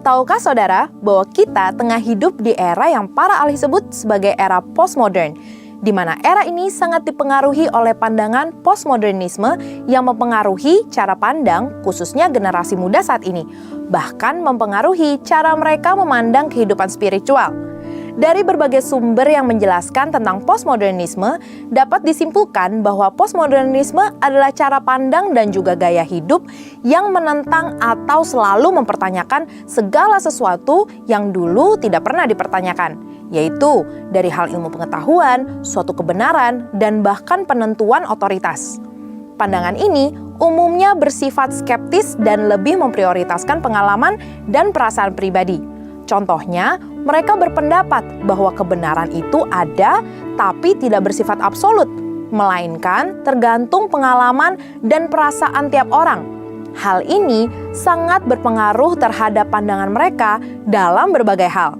Tahukah saudara bahwa kita tengah hidup di era yang para ahli sebut sebagai era postmodern, di mana era ini sangat dipengaruhi oleh pandangan postmodernisme yang mempengaruhi cara pandang khususnya generasi muda saat ini, bahkan mempengaruhi cara mereka memandang kehidupan spiritual. Dari berbagai sumber yang menjelaskan tentang postmodernisme, dapat disimpulkan bahwa postmodernisme adalah cara pandang dan juga gaya hidup yang menentang atau selalu mempertanyakan segala sesuatu yang dulu tidak pernah dipertanyakan, yaitu dari hal ilmu pengetahuan, suatu kebenaran, dan bahkan penentuan otoritas. Pandangan ini umumnya bersifat skeptis dan lebih memprioritaskan pengalaman dan perasaan pribadi. Contohnya, mereka berpendapat bahwa kebenaran itu ada tapi tidak bersifat absolut, melainkan tergantung pengalaman dan perasaan tiap orang. Hal ini sangat berpengaruh terhadap pandangan mereka dalam berbagai hal.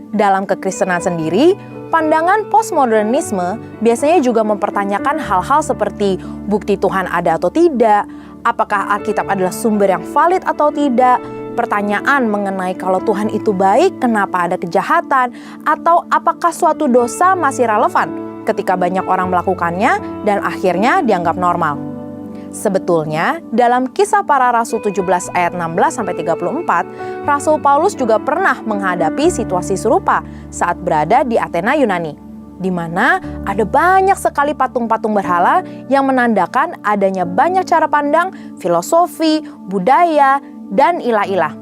Dalam kekristenan sendiri, pandangan postmodernisme biasanya juga mempertanyakan hal-hal seperti bukti Tuhan ada atau tidak, apakah Alkitab adalah sumber yang valid atau tidak, pertanyaan mengenai kalau Tuhan itu baik, kenapa ada kejahatan, atau apakah suatu dosa masih relevan ketika banyak orang melakukannya dan akhirnya dianggap normal. Sebetulnya, dalam Kisah Para Rasul 17 ayat 16-34, Rasul Paulus juga pernah menghadapi situasi serupa saat berada di Athena, Yunani, di mana ada banyak sekali patung-patung berhala yang menandakan adanya banyak cara pandang, filosofi, budaya, dan ilah-ilah.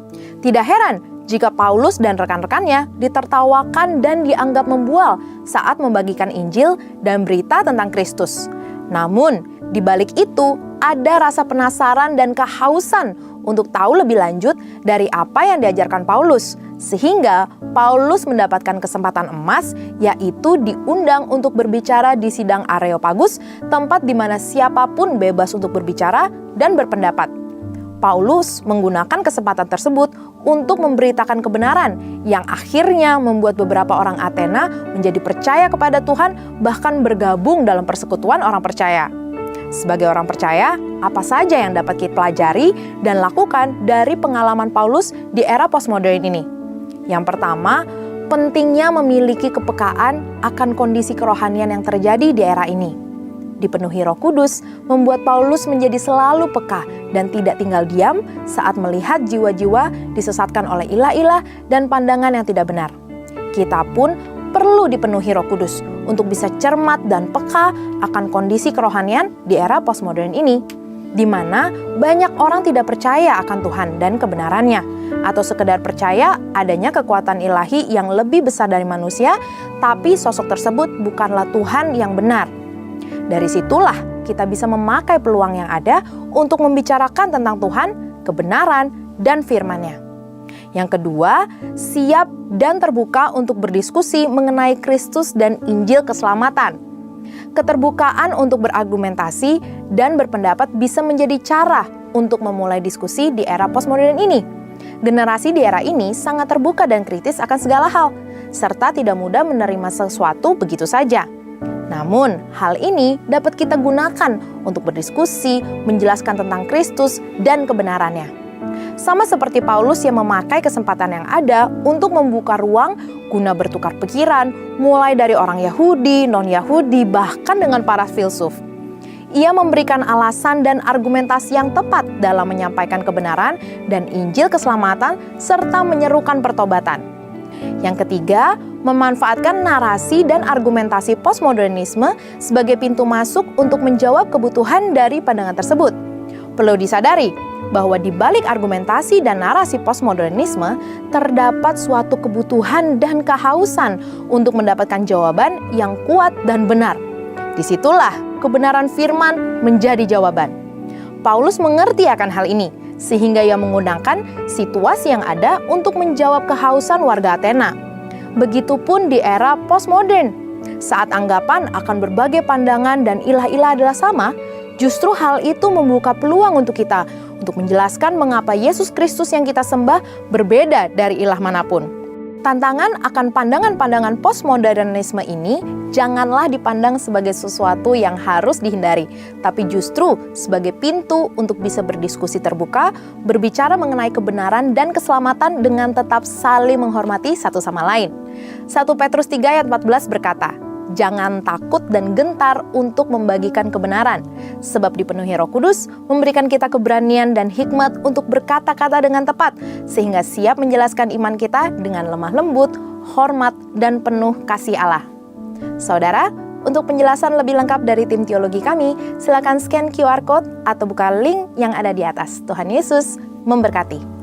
Tidak heran jika Paulus dan rekan-rekannya ditertawakan dan dianggap membual saat membagikan Injil dan berita tentang Kristus. Namun, di balik itu ada rasa penasaran dan kehausan untuk tahu lebih lanjut dari apa yang diajarkan Paulus, sehingga Paulus mendapatkan kesempatan emas, yaitu diundang untuk berbicara di sidang Areopagus, tempat di mana siapapun bebas untuk berbicara dan berpendapat. Paulus menggunakan kesempatan tersebut untuk memberitakan kebenaran yang akhirnya membuat beberapa orang Athena menjadi percaya kepada Tuhan, bahkan bergabung dalam persekutuan orang percaya. Sebagai orang percaya, apa saja yang dapat kita pelajari dan lakukan dari pengalaman Paulus di era postmodern ini? Yang pertama, pentingnya memiliki kepekaan akan kondisi kerohanian yang terjadi di era ini. Dipenuhi Roh Kudus membuat Paulus menjadi selalu peka dan tidak tinggal diam saat melihat jiwa-jiwa disesatkan oleh ilah-ilah dan pandangan yang tidak benar. Kita pun perlu dipenuhi Roh Kudus untuk bisa cermat dan peka akan kondisi kerohanian di era postmodern ini, di mana banyak orang tidak percaya akan Tuhan dan kebenarannya, atau sekedar percaya adanya kekuatan ilahi yang lebih besar dari manusia, tapi sosok tersebut bukanlah Tuhan yang benar. Dari situlah kita bisa memakai peluang yang ada untuk membicarakan tentang Tuhan, kebenaran, dan firman-Nya. Yang kedua, siap dan terbuka untuk berdiskusi mengenai Kristus dan Injil keselamatan. Keterbukaan untuk berargumentasi dan berpendapat bisa menjadi cara untuk memulai diskusi di era postmodern ini. Generasi di era ini sangat terbuka dan kritis akan segala hal, serta tidak mudah menerima sesuatu begitu saja. Namun, hal ini dapat kita gunakan untuk berdiskusi, menjelaskan tentang Kristus dan kebenarannya. Sama seperti Paulus yang memakai kesempatan yang ada untuk membuka ruang guna bertukar pikiran, mulai dari orang Yahudi, non-Yahudi, bahkan dengan para filsuf. Ia memberikan alasan dan argumentasi yang tepat dalam menyampaikan kebenaran dan Injil keselamatan, serta menyerukan pertobatan. Yang ketiga, memanfaatkan narasi dan argumentasi postmodernisme sebagai pintu masuk untuk menjawab kebutuhan dari pandangan tersebut. Perlu disadari bahwa di balik argumentasi dan narasi postmodernisme terdapat suatu kebutuhan dan kehausan untuk mendapatkan jawaban yang kuat dan benar. Disitulah kebenaran firman menjadi jawaban. Paulus mengerti akan hal ini, sehingga ia menggunakan situasi yang ada untuk menjawab kehausan warga Athena. Begitupun di era postmodern, saat anggapan akan berbagai pandangan dan ilah-ilah adalah sama, justru hal itu membuka peluang untuk kita untuk menjelaskan mengapa Yesus Kristus yang kita sembah berbeda dari ilah manapun. Tantangan akan pandangan-pandangan postmodernisme ini janganlah dipandang sebagai sesuatu yang harus dihindari, tapi justru sebagai pintu untuk bisa berdiskusi terbuka, berbicara mengenai kebenaran dan keselamatan dengan tetap saling menghormati satu sama lain. 1 Petrus 3 ayat 14 berkata, "Jangan takut dan gentar untuk membagikan kebenaran, sebab dipenuhi Roh Kudus memberikan kita keberanian dan hikmat untuk berkata-kata dengan tepat, sehingga siap menjelaskan iman kita dengan lemah lembut, hormat, dan penuh kasih Allah." Saudara, untuk penjelasan lebih lengkap dari tim teologi kami, silakan scan QR Code atau buka link yang ada di atas. Tuhan Yesus memberkati.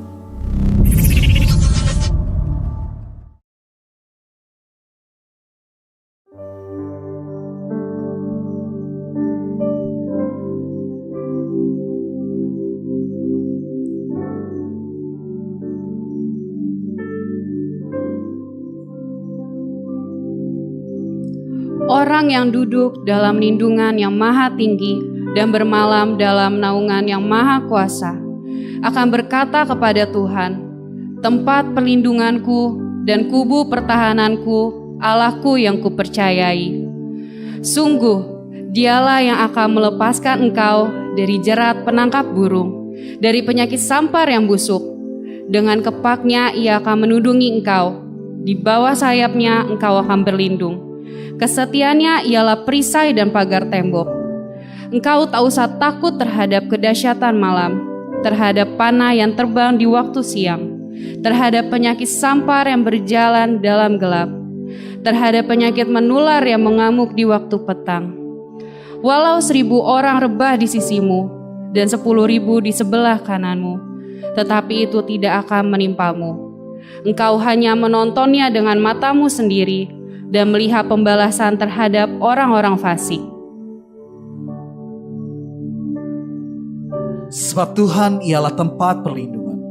Orang yang duduk dalam lindungan yang maha tinggi dan bermalam dalam naungan yang maha kuasa akan berkata kepada Tuhan, "Tempat perlindunganku dan kubu pertahananku, Allahku yang kupercayai. Sungguh, dialah yang akan melepaskan engkau dari jerat penangkap burung, dari penyakit sampar yang busuk. Dengan kepaknya ia akan menudungi engkau, di bawah sayapnya engkau akan berlindung. Kesetiaannya ialah perisai dan pagar tembok. Engkau tak usah takut terhadap kedahsyatan malam, terhadap panah yang terbang di waktu siang, terhadap penyakit sampar yang berjalan dalam gelap, terhadap penyakit menular yang mengamuk di waktu petang. Walau 1.000 orang rebah di sisimu dan 10.000 di sebelah kananmu, tetapi itu tidak akan menimpamu. Engkau hanya menontonnya dengan matamu sendiri dan melihat pembalasan terhadap orang-orang fasik. Sebab Tuhan ialah tempat perlindungan,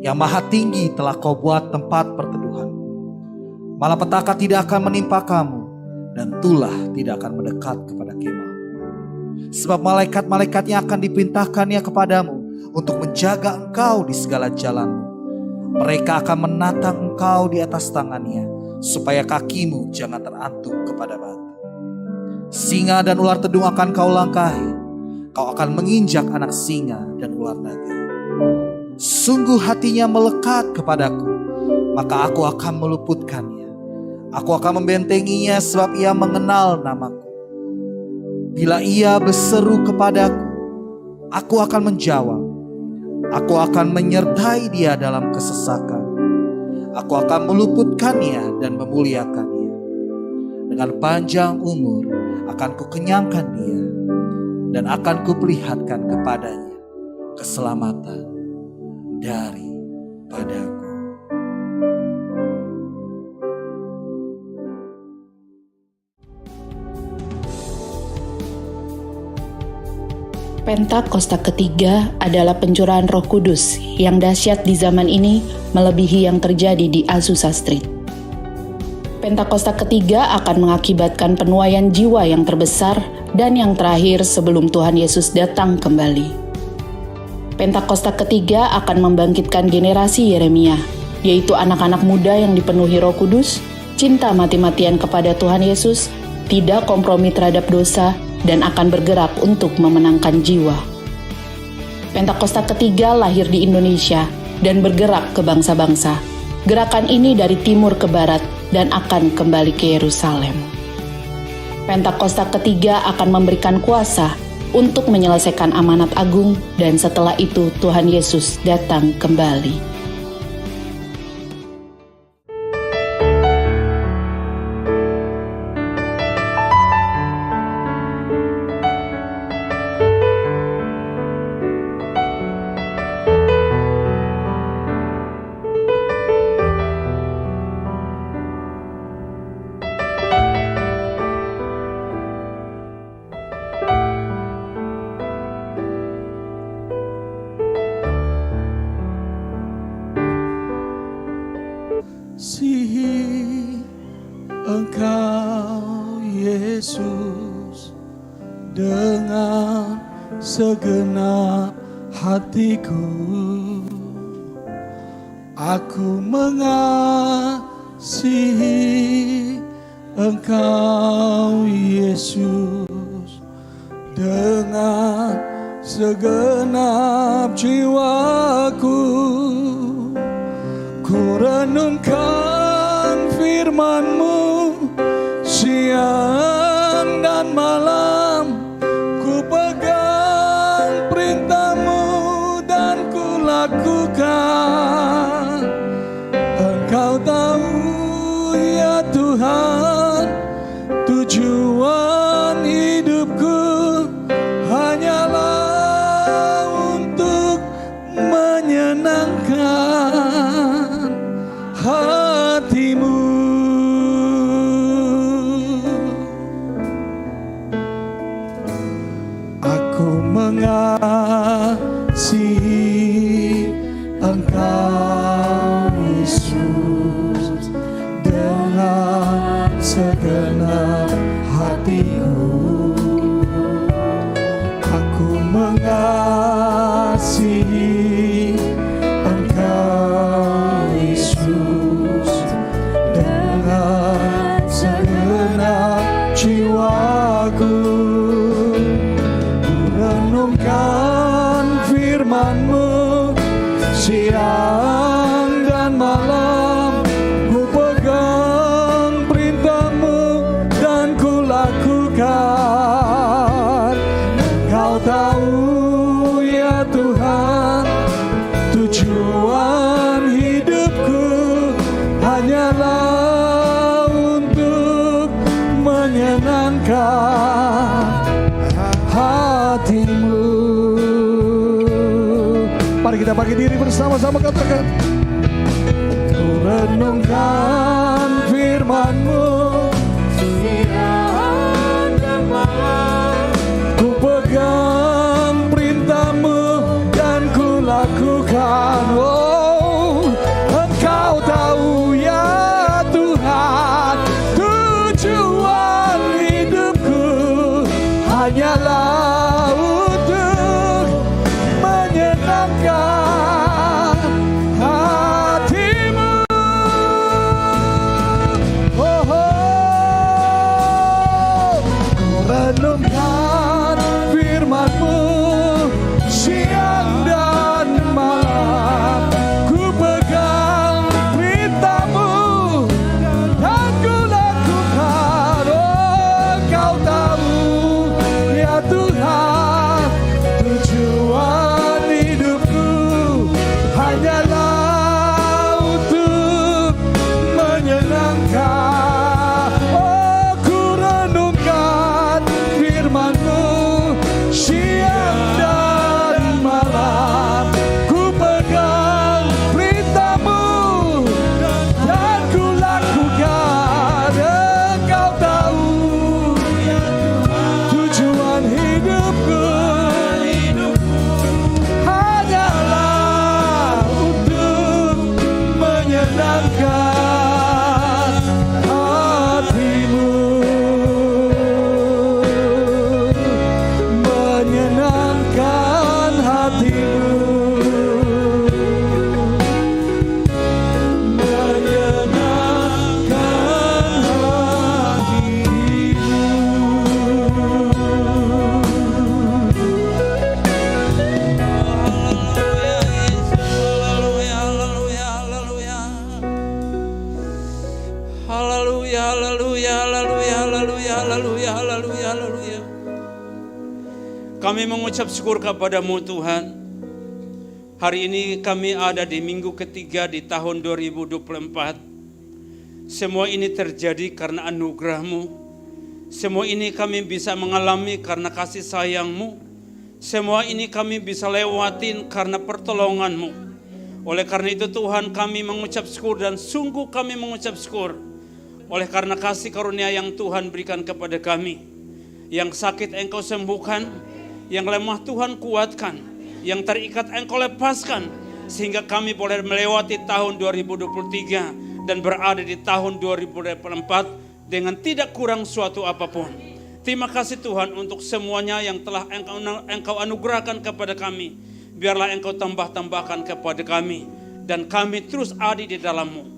yang maha tinggi telah kau buat tempat perteduhan. Malapetaka tidak akan menimpa kamu, dan tulah tidak akan mendekat kepada kemah. Sebab malaikat-malaikatnya akan diperintahkannya kepadamu untuk menjaga engkau di segala jalanmu. Mereka akan menatang engkau di atas tangannya, supaya kakimu jangan terantuk kepada batu. Singa dan ular tedung akan kau langkahi, kau akan menginjak anak singa dan ular naga. Sungguh hatinya melekat kepadaku, maka aku akan meluputkannya. Aku akan membentenginya sebab ia mengenal namaku. Bila ia berseru kepadaku, aku akan menjawab. Aku akan menyertai dia dalam kesesakan. Aku akan meluputkannya dan memuliakannya. Dengan panjang umur akan kukenyangkan dia, dan akan kuperlihatkan kepadanya keselamatan daripadaku. Pentakosta ketiga adalah pencurahan Roh Kudus yang dahsyat di zaman ini melebihi yang terjadi di Azusa Street. Pentakosta ketiga akan mengakibatkan penuaian jiwa yang terbesar dan yang terakhir sebelum Tuhan Yesus datang kembali. Pentakosta ketiga akan membangkitkan generasi Yeremia, yaitu anak-anak muda yang dipenuhi Roh Kudus, cinta mati-matian kepada Tuhan Yesus, tidak kompromi terhadap dosa, dan akan bergerak untuk memenangkan jiwa. Pentakosta ketiga lahir di Indonesia dan bergerak ke bangsa-bangsa. Gerakan ini dari timur ke barat dan akan kembali ke Yerusalem. Pentakosta ketiga akan memberikan kuasa untuk menyelesaikan amanat agung, dan setelah itu Tuhan Yesus datang kembali. Kasihi Engkau Yesus dengan segenap hatiku. Aku mengasihi mengasihi Engkau Yesus dengan segenap jiwaku. Ku renungkan firman-Mu siang dan malam, ku pegang perintah-Mu dan ku lakukan. Engkau tahu ya Tuhan, tujuan hidupku hanyalah untuk menyenangkan hati-Mu. Aku mengasihi Engkau Yesus dengan segenap hatiku. Aku mengasihi Engkau Yesus dengan segenap jiwaku. Ku renungkan firman-Mu siang dan malam, ku pegang perintah-Mu dan ku lakukan. Engkau tahu ya Tuhan, tujuan hidupku hanyalah untuk menyenangkan hati-Mu. Mari kita bagi diri bersama-sama, katakan. Ku renungkan firman-Mu siang dan malam, ku pegang perintah-Mu dan ku lakukan. Oh, Engkau tahu ya Tuhan, tujuan hidupku hanyalah untuk menyenangkan hati-Mu. Oh, ku renungkan firman-Mu siang dan malam, ku pegang perintah-Mu dan ku lakukan. Oh, Engkau tahu ya Tuhan, tujuan hidupku hanyalah untuk menyenangkan. Oh, ku renungkan firman-Mu siang dan malam, ku pegang perintah-Mu dan ku lakukan. Engkau tahu tujuan hidupku hanyalah untuk menyenangkan hati-Mu. Menyenangkan hati-Mu. Menyenangkan Haleluya, haleluya, haleluya, haleluya, haleluya, haleluya, haleluya. Kami mengucap syukur kepada-Mu Tuhan. Hari ini kami ada di minggu ketiga di tahun 2024. Semua ini terjadi karena anugerah-Mu. Semua ini kami bisa mengalami karena kasih sayang-Mu. Semua ini kami bisa lewatin karena pertolongan-Mu. Oleh karena itu Tuhan, kami mengucap syukur dan sungguh kami mengucap syukur oleh karena kasih karunia yang Tuhan berikan kepada kami. Yang sakit Engkau sembuhkan, yang lemah Tuhan kuatkan, yang terikat Engkau lepaskan, sehingga kami boleh melewati tahun 2023 dan berada di tahun 2024 dengan tidak kurang suatu apapun. Terima kasih Tuhan untuk semuanya yang telah Engkau anugerahkan kepada kami. Biarlah Engkau tambah-tambahkan kepada kami, dan kami terus ada di dalam-Mu.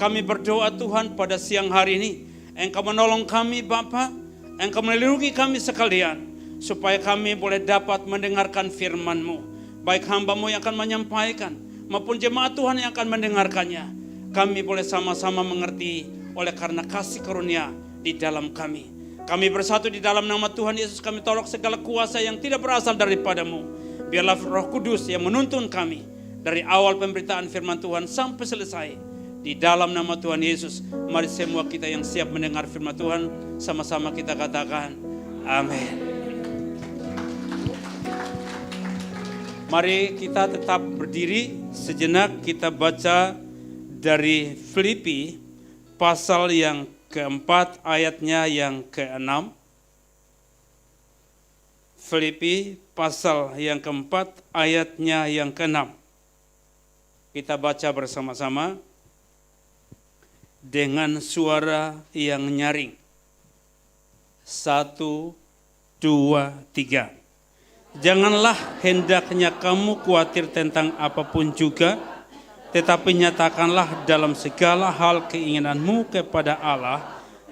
Kami berdoa Tuhan pada siang hari ini, Engkau menolong kami Bapa, Engkau melindungi kami sekalian, supaya kami boleh dapat mendengarkan firman-Mu. Baik hamba-Mu yang akan menyampaikan, maupun jemaat Tuhan yang akan mendengarkannya. Kami boleh sama-sama mengerti oleh karena kasih karunia di dalam kami. Kami bersatu di dalam nama Tuhan Yesus, kami tolak segala kuasa yang tidak berasal daripada-Mu. Biarlah Roh Kudus yang menuntun kami dari awal pemberitaan firman Tuhan sampai selesai. Di dalam nama Tuhan Yesus, mari semua kita yang siap mendengar firman Tuhan, sama-sama kita katakan, amin. Mari kita tetap berdiri sejenak, kita baca dari Filipi pasal yang keempat ayatnya yang ke-6. Filipi pasal yang keempat ayatnya yang ke-6. Kita baca bersama-sama dengan suara yang nyaring. 1, 2, 3. Janganlah hendaknya kamu khawatir tentang apapun juga, tetapi nyatakanlah dalam segala hal keinginanmu kepada Allah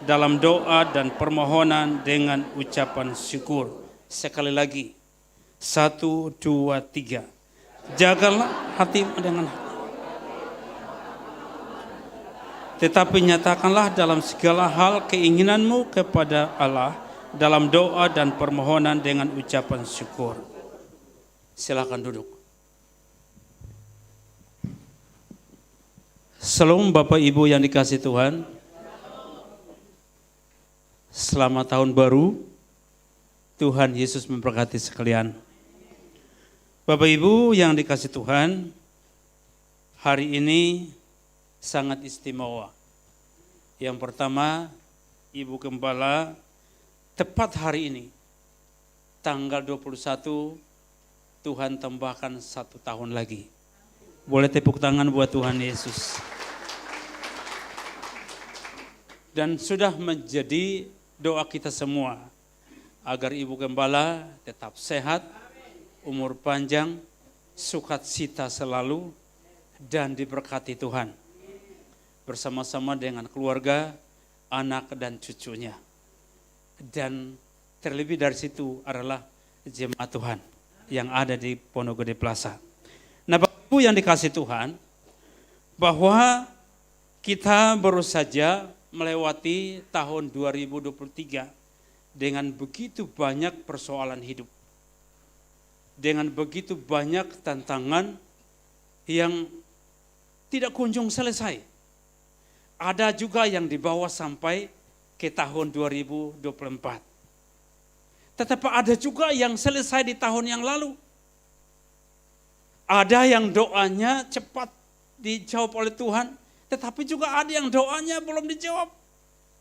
dalam doa dan permohonan dengan ucapan syukur. Sekali lagi, 1, 2, 3. Jagalah hatimu dengan tetapi nyatakanlah dalam segala hal keinginanmu kepada Allah dalam doa dan permohonan dengan ucapan syukur. Silakan duduk. Shalom Bapak Ibu yang dikasihi Tuhan. Selamat tahun baru. Tuhan Yesus memberkati sekalian. Bapak Ibu yang dikasihi Tuhan, hari ini sangat istimewa. Yang pertama, Ibu Gembala, tepat hari ini, tanggal 21, Tuhan tambahkan 1 tahun lagi. Boleh tepuk tangan buat Tuhan Yesus. Dan sudah menjadi doa kita semua, agar Ibu Gembala tetap sehat, umur panjang, sukacita selalu, dan diberkati Tuhan. Bersama-sama dengan keluarga, anak dan cucunya. Dan terlebih dari situ adalah jemaat Tuhan yang ada di Pondok Gede Plaza. Nah Bapak Ibu yang dikasih Tuhan, bahwa kita baru saja melewati tahun 2023 dengan begitu banyak persoalan hidup. Dengan begitu banyak tantangan yang tidak kunjung selesai. Ada juga yang dibawa sampai ke tahun 2024. Tetapi ada juga yang selesai di tahun yang lalu. Ada yang doanya cepat dijawab oleh Tuhan, tetapi juga ada yang doanya belum dijawab,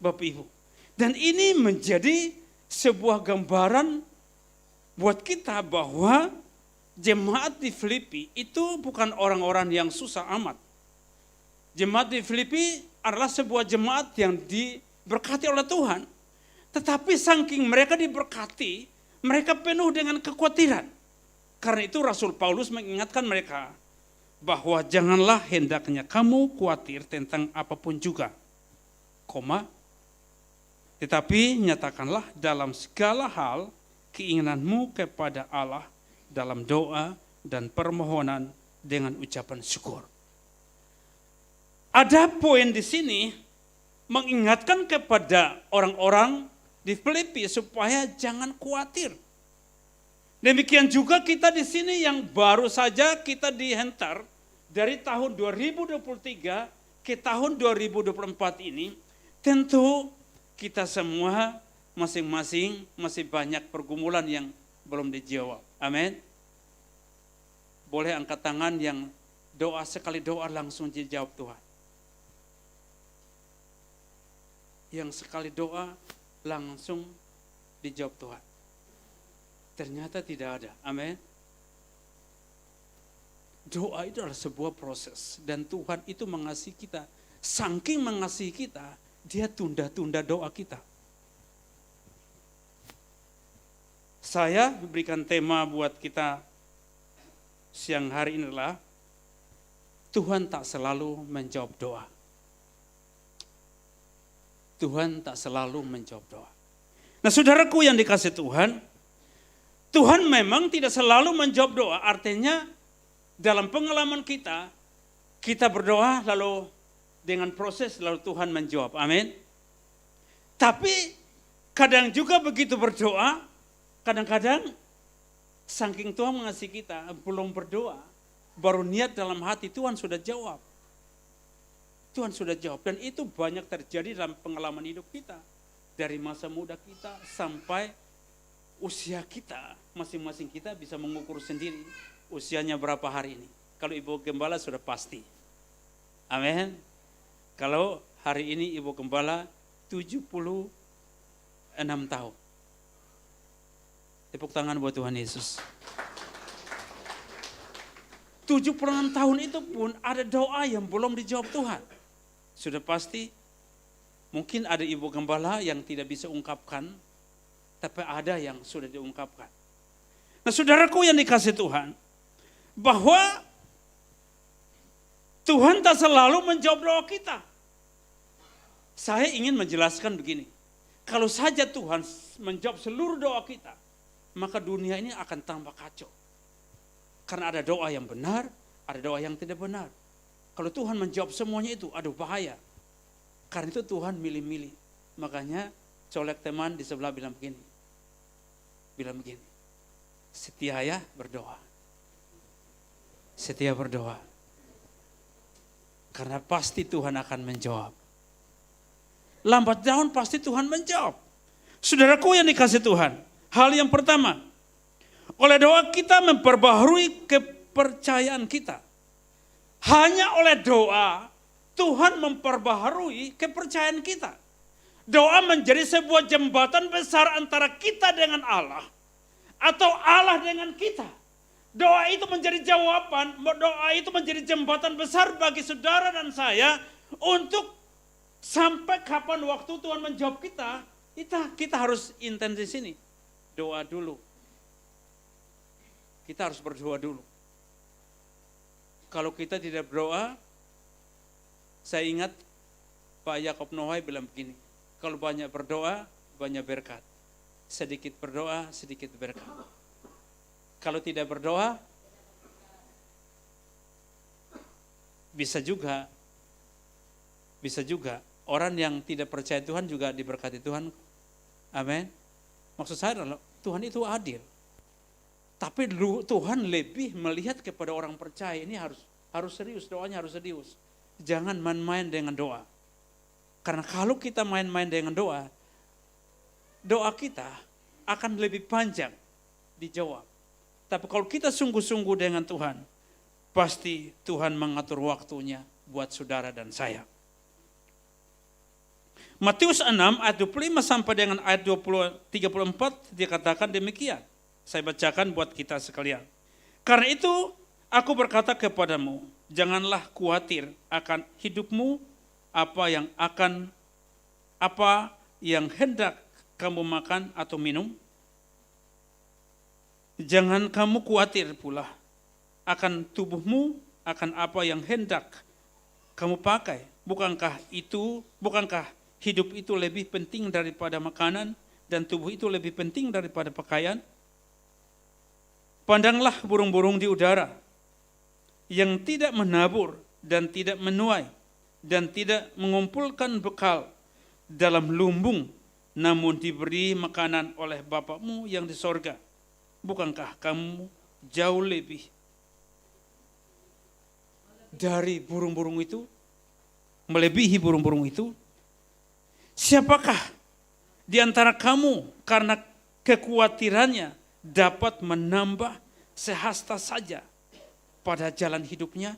Bapak Ibu. Dan ini menjadi sebuah gambaran buat kita bahwa jemaat di Filipi itu bukan orang-orang yang susah amat. Jemaat di Filipi adalah sebuah jemaat yang diberkati oleh Tuhan. Tetapi saking mereka diberkati, mereka penuh dengan kekhawatiran. Karena itu Rasul Paulus mengingatkan mereka bahwa janganlah hendaknya kamu khawatir tentang apapun juga, tetapi nyatakanlah dalam segala hal keinginanmu kepada Allah dalam doa dan permohonan dengan ucapan syukur. Ada poin di sini mengingatkan kepada orang-orang di Filipi supaya jangan khawatir. Demikian juga kita di sini yang baru saja kita dihentar dari tahun 2023 ke tahun 2024 ini, tentu kita semua masing-masing masih banyak pergumulan yang belum dijawab. Amin. Boleh angkat tangan yang doa sekali doa langsung dijawab Tuhan. Yang sekali doa langsung dijawab Tuhan. Ternyata tidak ada. Amin. Doa itu adalah sebuah proses dan Tuhan itu mengasihi kita. Saking mengasihi kita, Dia tunda-tunda doa kita. Saya berikan tema buat kita siang hari ini adalah Tuhan tak selalu menjawab doa. Tuhan tak selalu menjawab doa. Nah saudaraku yang dikasih Tuhan, Tuhan memang tidak selalu menjawab doa. Artinya dalam pengalaman kita berdoa lalu dengan proses lalu Tuhan menjawab. Amin. Tapi kadang juga begitu berdoa, kadang-kadang saking Tuhan mengasihi kita, belum berdoa, baru niat dalam hati, Tuhan sudah jawab. Tuhan sudah jawab. Dan itu banyak terjadi dalam pengalaman hidup kita. Dari masa muda kita sampai usia kita, masing-masing kita bisa mengukur sendiri usianya berapa hari ini. Kalau Ibu Gembala sudah pasti. Amin. Kalau hari ini Ibu Gembala 76 tahun. Tepuk tangan buat Tuhan Yesus. 76 tahun itu pun ada doa yang belum dijawab Tuhan. Sudah pasti mungkin ada Ibu Gembala yang tidak bisa ungkapkan, tapi ada yang sudah diungkapkan. Nah saudaraku yang dikasih Tuhan, bahwa Tuhan tak selalu menjawab doa kita. Saya ingin menjelaskan begini, kalau saja Tuhan menjawab seluruh doa kita, maka dunia ini akan tambah kacau. Karena ada doa yang benar, ada doa yang tidak benar. Kalau Tuhan menjawab semuanya itu, aduh bahaya. Karena itu Tuhan milih-milih. Makanya colek teman di sebelah bilang begini. Setia ya berdoa. Setia berdoa. Karena pasti Tuhan akan menjawab. Lambat laun pasti Tuhan menjawab. Saudaraku yang dikasih Tuhan. Hal yang pertama, oleh doa kita memperbaharui kepercayaan kita. Hanya oleh doa, Tuhan memperbaharui kepercayaan kita. Doa menjadi sebuah jembatan besar antara kita dengan Allah, atau Allah dengan kita. Doa itu menjadi jawaban, doa itu menjadi jembatan besar bagi saudara dan saya, untuk sampai kapan waktu Tuhan menjawab kita harus intens di sini. Doa dulu. Kita harus berdoa dulu. Kalau kita tidak berdoa, saya ingat Pak Yakob Nohai bilang begini, kalau banyak berdoa, banyak berkat. Sedikit berdoa, sedikit berkat. Kalau tidak berdoa, bisa juga orang yang tidak percaya Tuhan juga diberkati Tuhan. Amin. Maksud saya adalah Tuhan itu adil. Tapi Tuhan lebih melihat kepada orang percaya. Ini harus serius, doanya harus serius. Jangan main-main dengan doa. Karena kalau kita main-main dengan doa kita akan lebih panjang dijawab. Tapi kalau kita sungguh-sungguh dengan Tuhan, pasti Tuhan mengatur waktunya buat saudara dan saya. Matius 6 ayat 25 sampai dengan ayat 34 dikatakan demikian. Saya bacakan buat kita sekalian. Karena itu aku berkata kepadamu, janganlah khawatir akan hidupmu, apa yang hendak kamu makan atau minum. Jangan kamu khawatir pula akan tubuhmu, akan apa yang hendak kamu pakai. Bukankah hidup itu lebih penting daripada makanan, dan tubuh itu lebih penting daripada pakaian? Pandanglah burung-burung di udara, yang tidak menabur dan tidak menuai, dan tidak mengumpulkan bekal dalam lumbung, namun diberi makanan oleh Bapakmu yang di sorga. Bukankah kamu jauh lebih dari burung-burung itu? Melebihi burung-burung itu? Siapakah di antara kamu karena kekhawatirannya dapat menambah sehasta saja pada jalan hidupnya?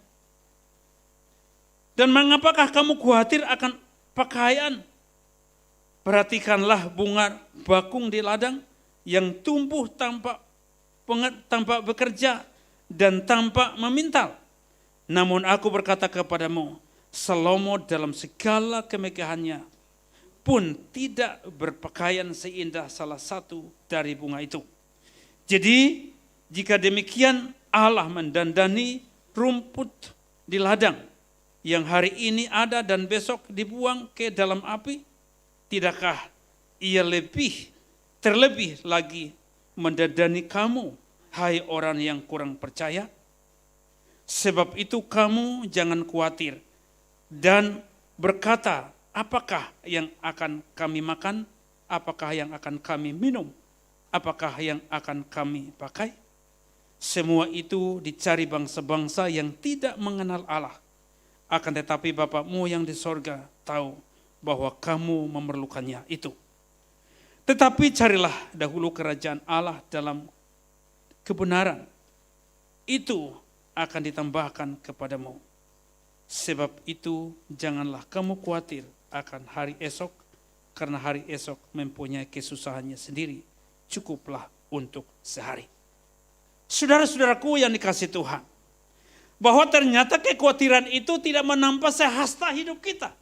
Dan mengapakah kamu khawatir akan pakaian? Perhatikanlah bunga bakung di ladang yang tumbuh tanpa bekerja dan tanpa memintal. Namun aku berkata kepadamu, Salomo dalam segala kemegahannya pun tidak berpakaian seindah salah satu dari bunga itu. Jadi jika demikian Allah mendandani rumput di ladang yang hari ini ada dan besok dibuang ke dalam api, tidakkah ia terlebih lagi mendadani kamu, hai orang yang kurang percaya? Sebab itu kamu jangan khawatir dan berkata, apakah yang akan kami makan? Apakah yang akan kami minum? Apakah yang akan kami pakai? Semua itu dicari bangsa-bangsa yang tidak mengenal Allah. Akan tetapi Bapa-Mu yang di sorga tahu bahwa kamu memerlukannya itu. Tetapi carilah dahulu kerajaan Allah dalam kebenaran. Itu akan ditambahkan kepadamu. Sebab itu janganlah kamu khawatir akan hari esok, karena hari esok mempunyai kesusahannya sendiri. Cukuplah untuk sehari. Saudara-saudaraku yang dikasihi Tuhan, bahwa ternyata kekhawatiran itu tidak menambah sehasta hidup kita.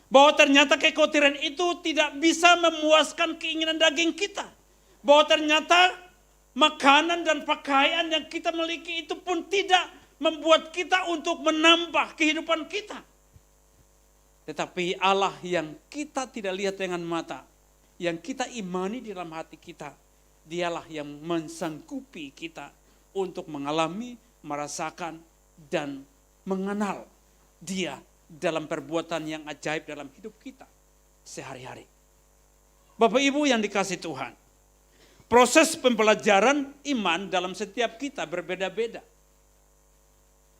Bahwa ternyata kekhawatiran itu tidak bisa memuaskan keinginan daging kita. Bahwa ternyata makanan dan pakaian yang kita miliki itu pun tidak membuat kita untuk menambah kehidupan kita. Tetapi Allah yang kita tidak lihat dengan mata, yang kita imani di dalam hati kita, dialah yang mensanggupi kita untuk mengalami, merasakan, dan mengenal Dia dalam perbuatan yang ajaib dalam hidup kita sehari-hari. Bapak Ibu yang dikasihi Tuhan, proses pembelajaran iman dalam setiap kita berbeda-beda.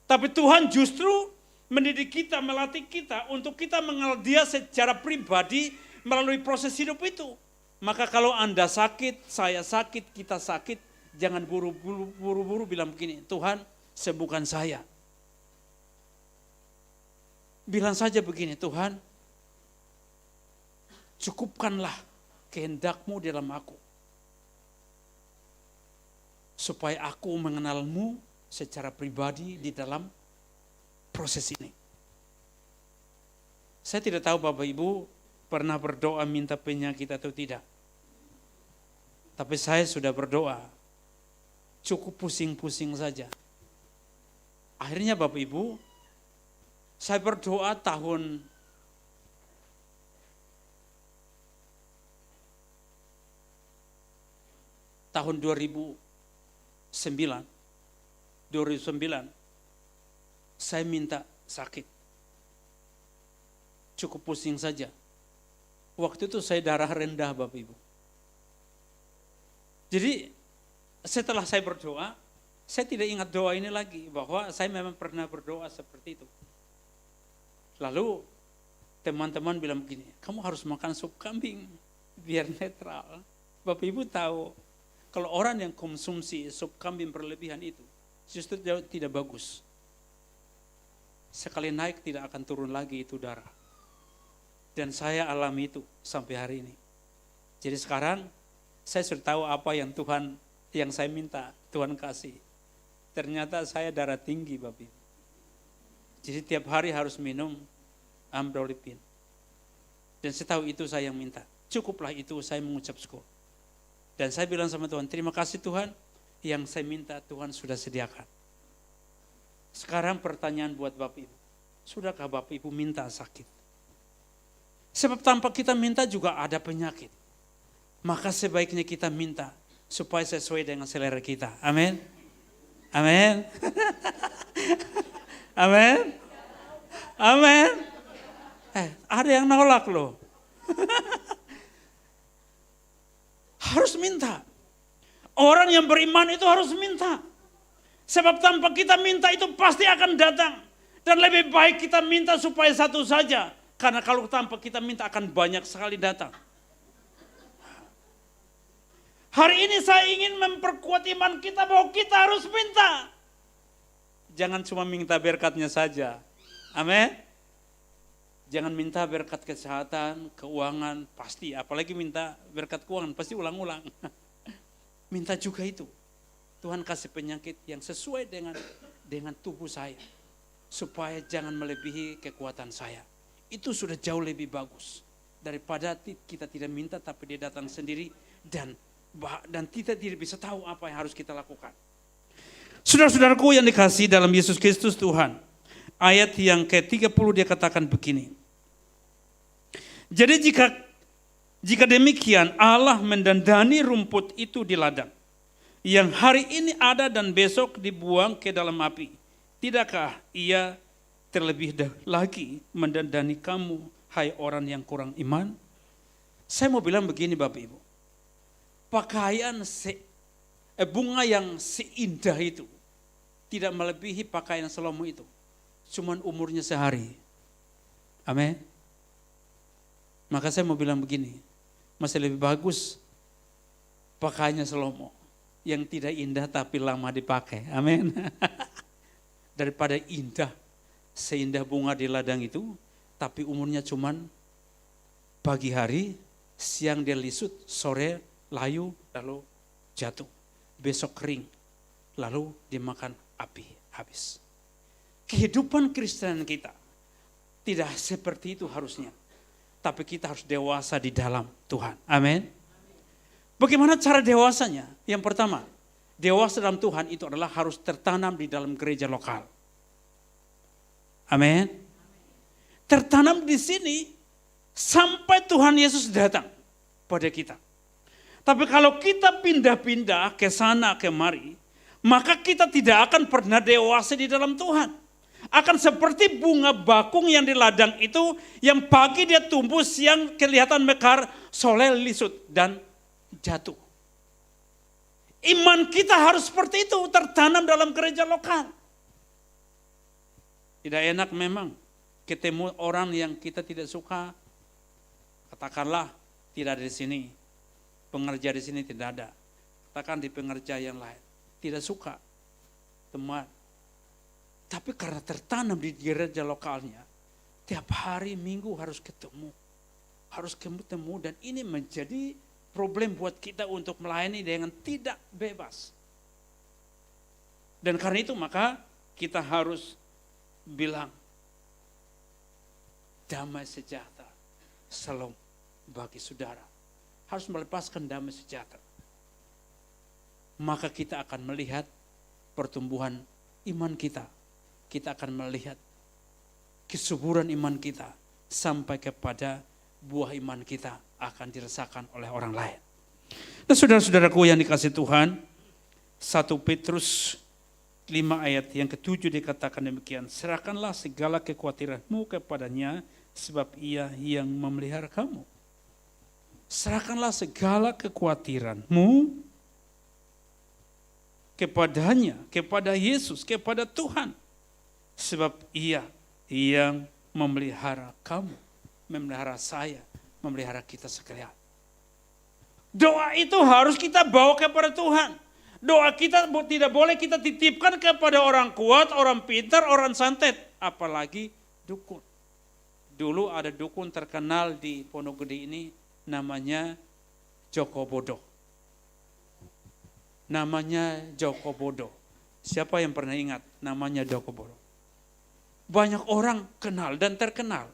Tapi Tuhan justru mendidik kita, melatih kita untuk kita mengenal Dia secara pribadi melalui proses hidup itu. Maka kalau Anda sakit, saya sakit, kita sakit, jangan buru-buru bilang begini, Tuhan sembuhkan saya. Bilang saja begini, Tuhan cukupkanlah kehendak-Mu dalam aku. Supaya aku mengenal-Mu secara pribadi di dalam proses ini. Saya tidak tahu Bapak Ibu pernah berdoa minta penyakit atau tidak. Tapi saya sudah berdoa, cukup pusing-pusing saja. Akhirnya Bapak Ibu, saya berdoa tahun 2009, saya minta sakit. Cukup pusing saja. Waktu itu saya darah rendah Bapak Ibu. Jadi setelah saya berdoa, saya tidak ingat doa ini lagi. Bahwa saya memang pernah berdoa seperti itu. Lalu teman-teman bilang begini, kamu harus makan sup kambing biar netral. Bapak Ibu tahu, kalau orang yang konsumsi sup kambing berlebihan itu, justru tidak bagus. Sekali naik tidak akan turun lagi itu darah. Dan saya alami itu sampai hari ini. Jadi sekarang saya sudah tahu apa yang Tuhan, yang saya minta, Tuhan kasih. Ternyata saya darah tinggi Bapak Ibu. Jadi tiap hari harus minum amlodipin. Dan saya tahu itu saya yang minta. Cukuplah itu saya mengucap syukur. Dan saya bilang sama Tuhan, terima kasih Tuhan, yang saya minta Tuhan sudah sediakan. Sekarang pertanyaan buat Bapak Ibu, sudahkah Bapak Ibu minta sakit? Sebab tanpa kita minta juga ada penyakit. Maka sebaiknya kita minta supaya sesuai dengan selera kita. Amin. Amin. Amin. Amin. Ada yang nolak loh. Harus minta. Orang yang beriman itu harus minta. Sebab tanpa kita minta itu pasti akan datang. Dan lebih baik kita minta supaya satu saja. Karena kalau tanpa kita minta akan banyak sekali datang. Hari ini saya ingin memperkuat iman kita bahwa kita harus minta. Jangan cuma minta berkatnya saja. Amin. Jangan minta berkat kesehatan, keuangan, pasti. Apalagi minta berkat keuangan, pasti ulang-ulang. Minta juga itu. Tuhan kasih penyakit yang sesuai dengan tubuh saya. Supaya jangan melebihi kekuatan saya. Itu sudah jauh lebih bagus. Daripada kita tidak minta tapi dia datang sendiri. Dan kita tidak bisa tahu apa yang harus kita lakukan. Saudara-saudaraku yang dikasihi dalam Yesus Kristus Tuhan. Ayat yang ke-30 dia katakan begini. Jadi jika Jika demikian, Allah mendandani rumput itu di ladang, yang hari ini ada dan besok dibuang ke dalam api. Tidakkah Ia terlebih lagi mendandani kamu, hai orang yang kurang iman? Saya mau bilang begini Bapak Ibu, pakaian bunga yang seindah itu tidak melebihi pakaian Salomo itu. Cuman umurnya sehari. Amin. Maka saya mau bilang begini, masih lebih bagus pakaiannya Salomo yang tidak indah tapi lama dipakai. Amin. Daripada indah, seindah bunga di ladang itu, tapi umurnya cuman pagi hari, siang dia lisut, sore layu, lalu jatuh. Besok kering, lalu dimakan api, habis. Kehidupan Kristen kita tidak seperti itu harusnya. Tapi kita harus dewasa di dalam Tuhan. Amin. Bagaimana cara dewasanya? Yang pertama, dewasa dalam Tuhan itu adalah harus tertanam di dalam gereja lokal. Amin. Tertanam di sini sampai Tuhan Yesus datang pada kita. Tapi kalau kita pindah-pindah ke sana kemari, maka kita tidak akan pernah dewasa di dalam Tuhan. Akan seperti bunga bakung yang di ladang itu, yang pagi dia tumbuh, siang kelihatan mekar, sore lisut dan jatuh. Iman kita harus seperti itu, tertanam dalam gereja lokal. Tidak enak memang ketemu orang yang kita tidak suka, katakanlah tidak ada di sini, pengerja di sini tidak ada, katakan di pengerja yang lain, tidak suka teman. Tapi karena tertanam di gereja lokalnya, tiap hari minggu harus ketemu dan ini menjadi problem buat kita untuk melayani dengan tidak bebas. Dan karena itu maka kita harus bilang damai sejahtera shalom bagi saudara. Harus melepaskan damai sejahtera. Maka kita akan melihat pertumbuhan iman kita. Kita akan melihat kesuburan iman kita sampai kepada buah iman kita akan dirasakan oleh orang lain. Nah saudara-saudaraku yang dikasihi Tuhan, 1 Petrus 5 ayat yang ke-7 dikatakan demikian, serahkanlah segala kekhawatiranmu kepadanya sebab Ia yang memelihara kamu. Serahkanlah segala kekhawatiranmu kepadanya, kepada Yesus, kepada Tuhan. Sebab Ia yang memelihara kamu, memelihara saya, memelihara kita sekalian. Doa itu harus kita bawa kepada Tuhan. Doa kita tidak boleh kita titipkan kepada orang kuat, orang pintar, orang santet, apalagi dukun. Dulu ada dukun terkenal di Pondok Gede ini, namanya Joko Bodo. Namanya Joko Bodo. Siapa yang pernah ingat namanya Joko Bodo? Banyak orang kenal dan terkenal.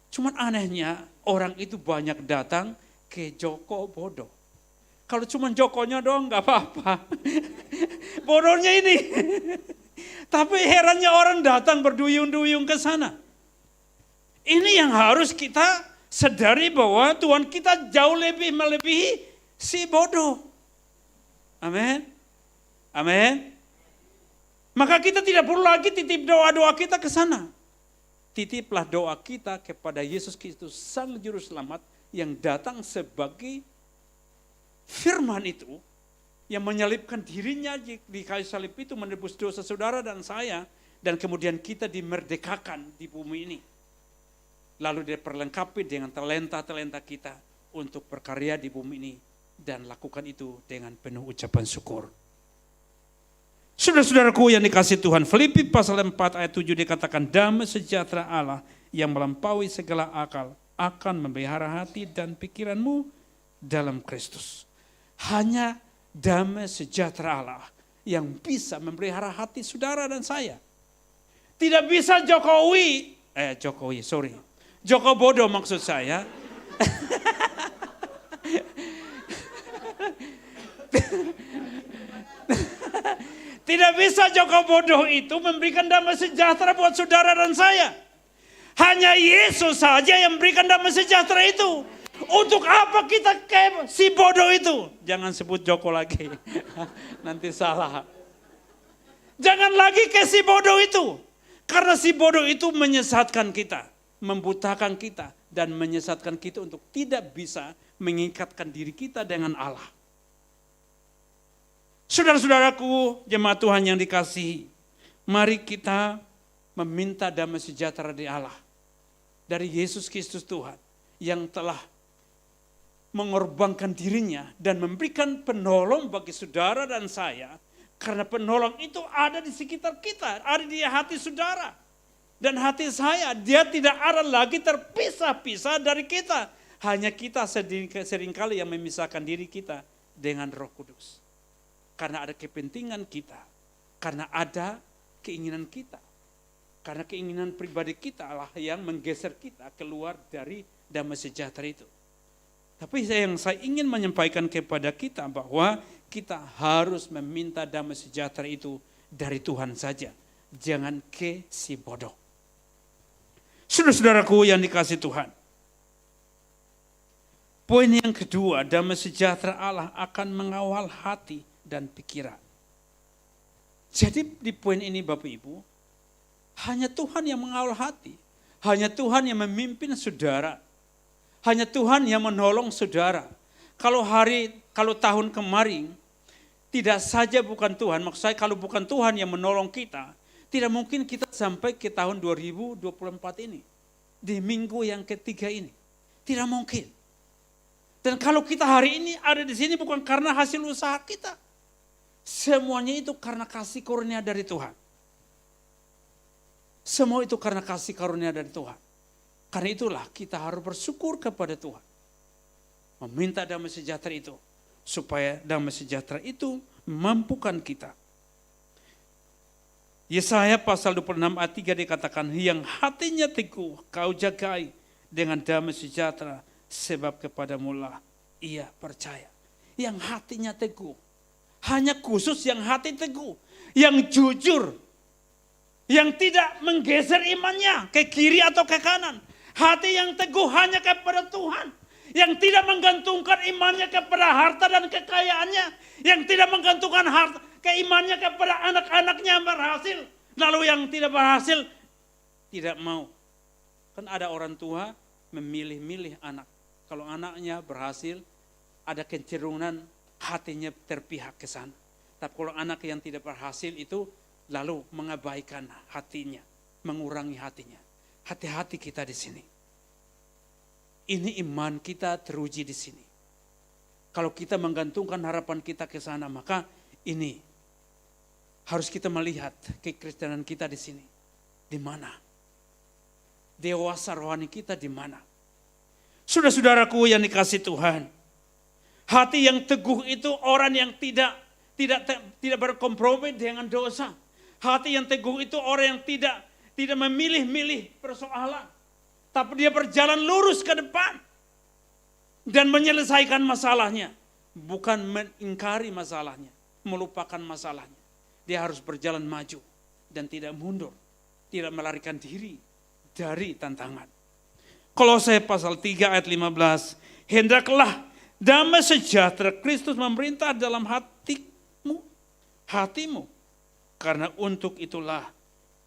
Cuman anehnya orang itu banyak datang ke Joko Bodo. Kalau cuman Jokonya doang gak apa-apa. Bodohnya ini. Tapi herannya orang datang berduyung-duyung ke sana. Ini yang harus kita sadari bahwa Tuhan kita jauh lebih melebihi si bodoh. Amin. Amin. Maka kita tidak perlu lagi titip doa-doa kita ke sana. Titiplah doa kita kepada Yesus Kristus, Sang Juru Selamat yang datang sebagai firman itu, yang menyalibkan dirinya di kayu salib itu menebus dosa saudara dan saya, dan kemudian kita dimerdekakan di bumi ini. Lalu dia perlengkapi dengan talenta-talenta kita untuk berkarya di bumi ini dan lakukan itu dengan penuh ucapan syukur. Saudara-saudaraku yang dikasihi Tuhan, Filipi pasal 4 ayat 7 dikatakan damai sejahtera Allah yang melampaui segala akal akan memelihara hati dan pikiranmu dalam Kristus. Hanya damai sejahtera Allah yang bisa memelihara hati saudara dan saya. Tidak bisa Joko Bodo maksud saya. Tidak bisa Joko Bodo itu memberikan damai sejahtera buat saudara dan saya. Hanya Yesus saja yang memberikan damai sejahtera itu. Untuk apa kita kayak si bodoh itu? Jangan sebut Joko lagi. Nanti salah. Jangan lagi kayak si bodoh itu. Karena si bodoh itu menyesatkan kita. Membutakan kita. Dan menyesatkan kita untuk tidak bisa mengikatkan diri kita dengan Allah. Saudara-saudaraku, jemaat Tuhan yang dikasihi. Mari kita meminta damai sejahtera dari Allah. Dari Yesus Kristus Tuhan. Yang telah mengorbankan dirinya dan memberikan penolong bagi saudara dan saya. Karena penolong itu ada di sekitar kita, ada di hati saudara. Dan hati saya, dia tidak ada lagi terpisah-pisah dari kita. Hanya kita seringkali yang memisahkan diri kita dengan Roh Kudus. Karena ada kepentingan kita, karena ada keinginan kita. Karena keinginan pribadi kita lah yang menggeser kita keluar dari damai sejahtera itu. Tapi yang saya ingin menyampaikan kepada kita bahwa kita harus meminta damai sejahtera itu dari Tuhan saja. Jangan ke si bodoh. Saudara-saudaraku yang dikasihi Tuhan. Poin yang kedua, damai sejahtera Allah akan mengawal hati dan pikiran. Jadi di poin ini Bapak Ibu, hanya Tuhan yang mengawal hati. Hanya Tuhan yang memimpin saudara. Hanya Tuhan yang menolong saudara. Kalau tahun kemarin, tidak saja bukan Tuhan, maksud saya kalau bukan Tuhan yang menolong kita, tidak mungkin kita sampai ke tahun 2024 ini. Di minggu yang ketiga ini. Tidak mungkin. Dan kalau kita hari ini ada di sini bukan karena hasil usaha kita. Semuanya itu karena kasih karunia dari Tuhan. Semua itu karena kasih karunia dari Tuhan. Karena itulah kita harus bersyukur kepada Tuhan. Meminta damai sejahtera itu. Supaya damai sejahtera itu mampukan kita. Yesaya pasal 26 ayat 3 dikatakan, yang hatinya teguh kau jagai dengan damai sejahtera. Sebab kepadamulah ia percaya. Yang hatinya teguh. Hanya khusus yang hati teguh. Yang jujur. Yang tidak menggeser imannya ke kiri atau ke kanan. Hati yang teguh hanya kepada Tuhan. Yang tidak menggantungkan imannya kepada harta dan kekayaannya. Yang tidak menggantungkan keimannya kepada anak-anaknya yang berhasil. Lalu yang tidak berhasil tidak mau. Kan ada orang tua memilih-milih anak. Kalau anaknya berhasil ada kecenderungan hatinya terpihak ke sana. Tapi kalau anak yang tidak berhasil itu lalu mengabaikan hatinya. Mengurangi hatinya. Hati-hati kita di sini. Ini iman kita teruji di sini. Kalau kita menggantungkan harapan kita ke sana, maka ini harus kita melihat kekristenan kita di sini. Di mana? Dewasa rohani kita di mana? Saudara-saudaraku yang dikasihi Tuhan. Hati yang teguh itu orang yang tidak berkompromi dengan dosa. Hati yang teguh itu orang yang tidak memilih-milih persoalan. Tapi dia berjalan lurus ke depan. Dan menyelesaikan masalahnya. Bukan mengingkari masalahnya. Melupakan masalahnya. Dia harus berjalan maju. Dan tidak mundur. Tidak melarikan diri dari tantangan. Kolose pasal 3 ayat 15. Hendaklah damai sejahtera Kristus memerintah dalam hatimu. Karena untuk itulah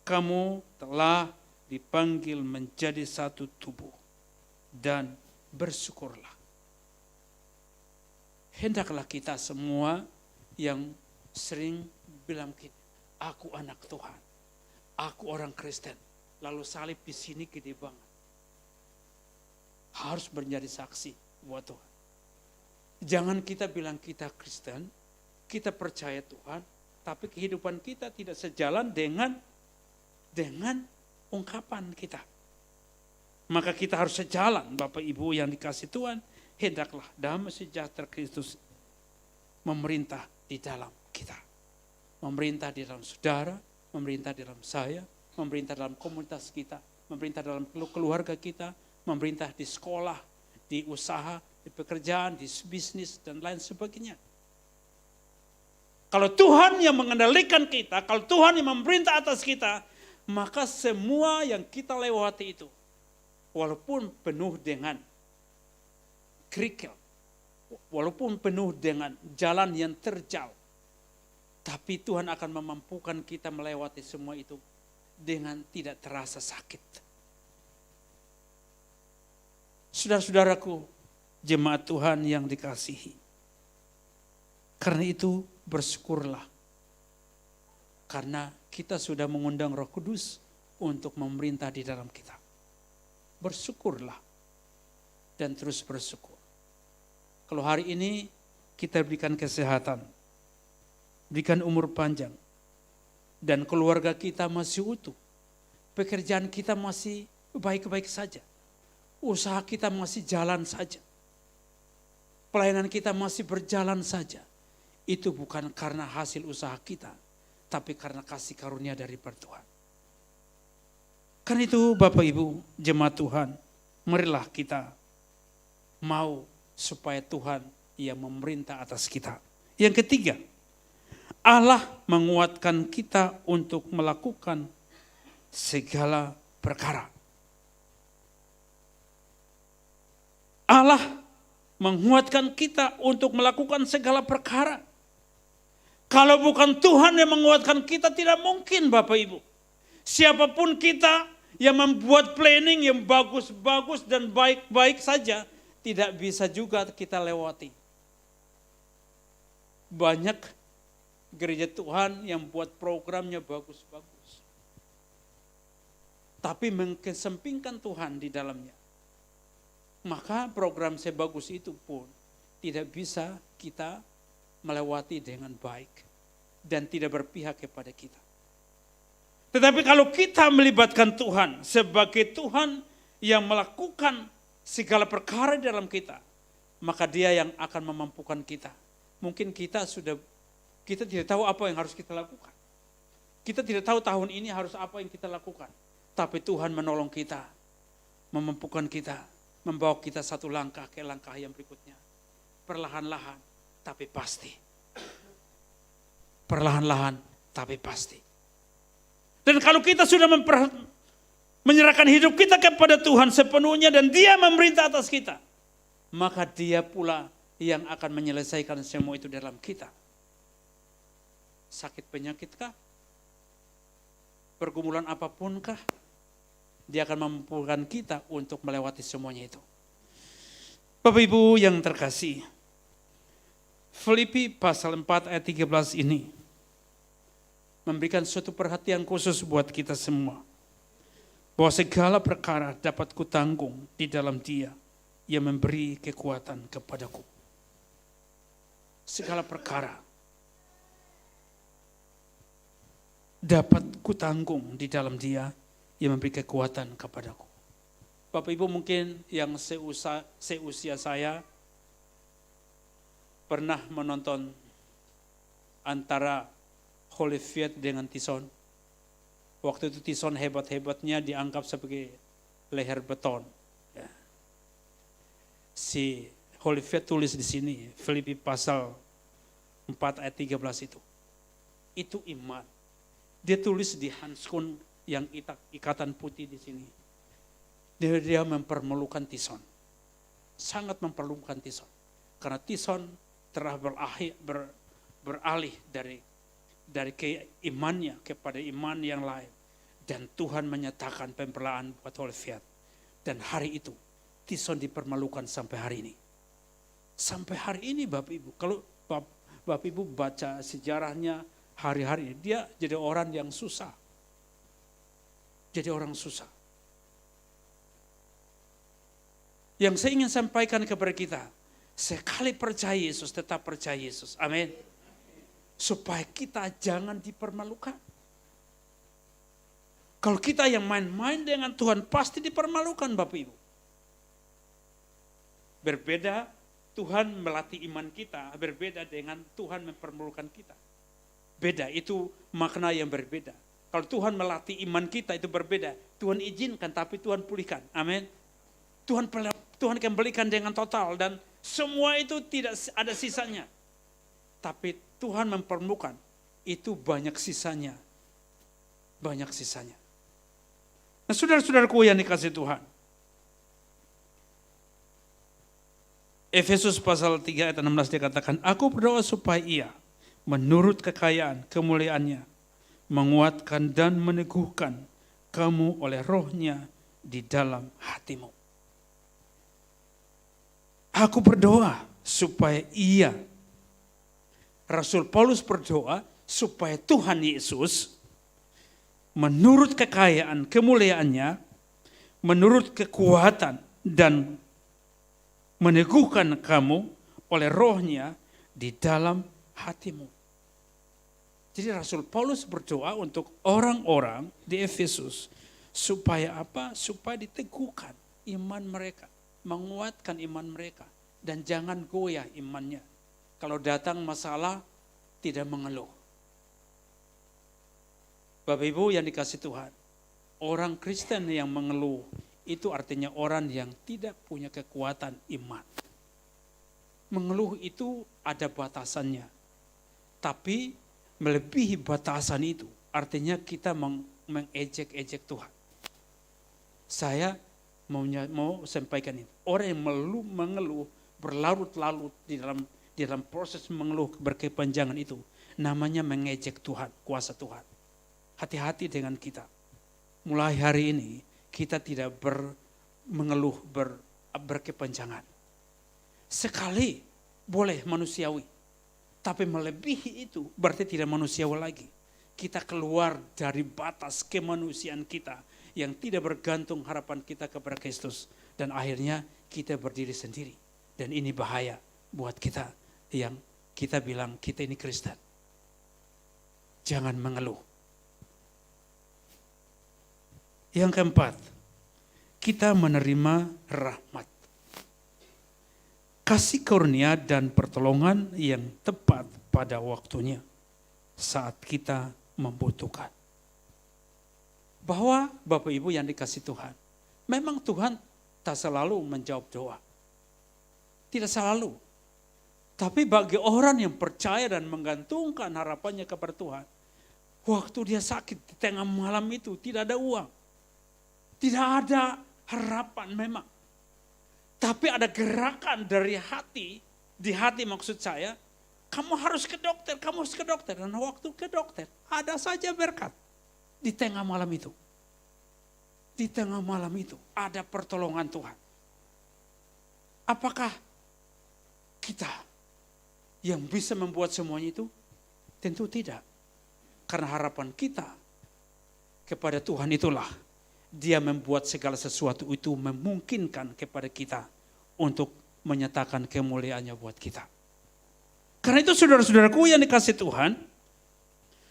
kamu telah dipanggil menjadi satu tubuh. Dan bersyukurlah. Hendaklah kita semua yang sering bilang gini, aku anak Tuhan. Aku orang Kristen. Lalu salib di sini gede banget. Harus menjadi saksi buat Tuhan. Jangan kita bilang kita Kristen, kita percaya Tuhan, tapi kehidupan kita tidak sejalan dengan ungkapan kita. Maka kita harus sejalan, Bapak Ibu yang dikasihi Tuhan, hendaklah damai sejahtera Kristus memerintah di dalam kita. Memerintah di dalam saudara, memerintah di dalam saya, memerintah dalam komunitas kita, memerintah dalam keluarga kita, memerintah di sekolah, di usaha, di pekerjaan, di bisnis, dan lain sebagainya. Kalau Tuhan yang mengendalikan kita, kalau Tuhan yang memerintah atas kita, maka semua yang kita lewati itu, walaupun penuh dengan kerikil, walaupun penuh dengan jalan yang terjal, tapi Tuhan akan memampukan kita melewati semua itu dengan tidak terasa sakit. Saudara-saudaraku, jemaat Tuhan yang dikasihi, karena itu bersyukurlah, karena kita sudah mengundang Roh Kudus untuk memerintah di dalam kita. Bersyukurlah dan terus bersyukur. Kalau hari ini kita berikan kesehatan, berikan umur panjang, dan keluarga kita masih utuh, pekerjaan kita masih baik-baik saja, usaha kita masih jalan saja, pelayanan kita masih berjalan saja, itu bukan karena hasil usaha kita, tapi karena kasih karunia dari Tuhan. Karena itu Bapak Ibu jemaat Tuhan, marilah kita mau supaya Tuhan yang memerintah atas kita. Yang ketiga, Allah menguatkan kita untuk melakukan segala perkara. Allah menguatkan kita untuk melakukan segala perkara. Kalau bukan Tuhan yang menguatkan kita, tidak mungkin Bapak Ibu. Siapapun kita yang membuat planning yang bagus-bagus dan baik-baik saja, tidak bisa juga kita lewati. Banyak gereja Tuhan yang buat programnya bagus-bagus, tapi mengesampingkan Tuhan di dalamnya. Maka program sebagus itu pun tidak bisa kita melewati dengan baik dan tidak berpihak kepada kita. Tetapi kalau kita melibatkan Tuhan sebagai Tuhan yang melakukan segala perkara di dalam kita, maka Dia yang akan memampukan kita. Mungkin kita tidak tahu apa yang harus kita lakukan. Kita tidak tahu tahun ini harus apa yang kita lakukan. Tapi Tuhan menolong kita, memampukan kita, membawa kita satu langkah ke langkah yang berikutnya. Perlahan-lahan, tapi pasti. Perlahan-lahan, tapi pasti. Dan kalau kita sudah menyerahkan hidup kita kepada Tuhan sepenuhnya dan Dia memerintah atas kita, maka Dia pula yang akan menyelesaikan semua itu dalam kita. Sakit penyakitkah? Pergumulan apapunkah? Dia akan memampukan kita untuk melewati semuanya itu. Bapak Ibu yang terkasih, Filipi pasal 4 ayat 13 ini memberikan suatu perhatian khusus buat kita semua. Bahwa segala perkara dapat kutanggung di dalam Dia yang memberi kekuatan kepadaku. Segala perkara dapat kutanggung di dalam Dia yang memberi kekuatan kepadaku. Bapak Ibu mungkin yang seusia saya pernah menonton antara Holyfield dengan Tyson. Waktu itu Tyson hebat-hebatnya dianggap sebagai leher beton. Ya. Si Holyfield tulis di sini, Filipi pasal 4 ayat 13 itu. Itu iman. Dia tulis di handskun yang ikatan putih di sini. Dia mempermelukan Tyson. Sangat memperlukan Tyson. Karena Tyson telah beralih dari keimannya kepada iman yang lain. Dan Tuhan menyatakan pembelaan buat Holyfield. Dan hari itu Tyson dipermalukan sampai hari ini. Sampai hari ini Bapak Ibu. Kalau Bapak Ibu baca sejarahnya hari-hari, dia jadi orang yang susah. Jadi orang susah. Yang saya ingin sampaikan kepada kita, sekali percaya Yesus, tetap percaya Yesus. Amin. Supaya kita jangan dipermalukan. Kalau kita yang main-main dengan Tuhan, pasti dipermalukan Bapak Ibu. Berbeda, Tuhan melatih iman kita, berbeda dengan Tuhan mempermalukan kita. Beda, itu makna yang berbeda. Kalau Tuhan melatih iman kita itu berbeda. Tuhan izinkan tapi Tuhan pulihkan. Amin. Tuhan kembalikan dengan total dan semua itu tidak ada sisanya. Tapi Tuhan mempermukan itu banyak sisanya. Banyak sisanya. Nah saudara-saudaraku yang dikasihi Tuhan. Efesus pasal 3 ayat 16 dikatakan, aku berdoa supaya ia menurut kekayaan kemuliaannya menguatkan dan meneguhkan kamu oleh rohnya di dalam hatimu. Aku berdoa supaya ia, Rasul Paulus berdoa supaya Tuhan Yesus menurut kekayaan kemuliaannya, menurut kekuatan dan meneguhkan kamu oleh rohnya di dalam hatimu. Jadi Rasul Paulus berdoa untuk orang-orang di Efesus supaya apa? Supaya diteguhkan iman mereka, menguatkan iman mereka, dan jangan goyah imannya. Kalau datang masalah tidak mengeluh. Bapak Ibu yang dikasih Tuhan, orang Kristen yang mengeluh itu artinya orang yang tidak punya kekuatan iman. Mengeluh itu ada batasannya. Tapi melebihi batasan itu artinya kita mengejek-ejek Tuhan. Saya mau sampaikan ini. Orang yang mengeluh berlarut-larut di dalam proses mengeluh berkepanjangan itu namanya mengejek Tuhan, kuasa Tuhan. Hati-hati dengan kita. Mulai hari ini kita tidak mengeluh berkepanjangan. Sekali boleh manusiawi, tapi melebihi itu berarti tidak manusiawi lagi. Kita keluar dari batas kemanusiaan kita yang tidak bergantung harapan kita kepada Kristus. Dan akhirnya kita berdiri sendiri. Dan ini bahaya buat kita yang kita bilang kita ini Kristen. Jangan mengeluh. Yang keempat, kita menerima rahmat. Kasih karunia dan pertolongan yang tepat pada waktunya saat kita membutuhkan. Bahwa Bapak Ibu yang dikasih Tuhan, memang Tuhan tak selalu menjawab doa. Tidak selalu. Tapi bagi orang yang percaya dan menggantungkan harapannya kepada Tuhan, waktu dia sakit di tengah malam itu tidak ada uang. Tidak ada harapan memang. Tapi ada gerakan dari hati, di hati maksud saya, kamu harus ke dokter, kamu harus ke dokter. Dan waktu ke dokter, ada saja berkat di tengah malam itu. Di tengah malam itu ada pertolongan Tuhan. Apakah kita yang bisa membuat semuanya itu? Tentu tidak. Karena harapan kita kepada Tuhan itulah Dia membuat segala sesuatu itu memungkinkan kepada kita untuk menyatakan kemuliaannya buat kita. Karena itu saudara-saudaraku yang dikasih Tuhan,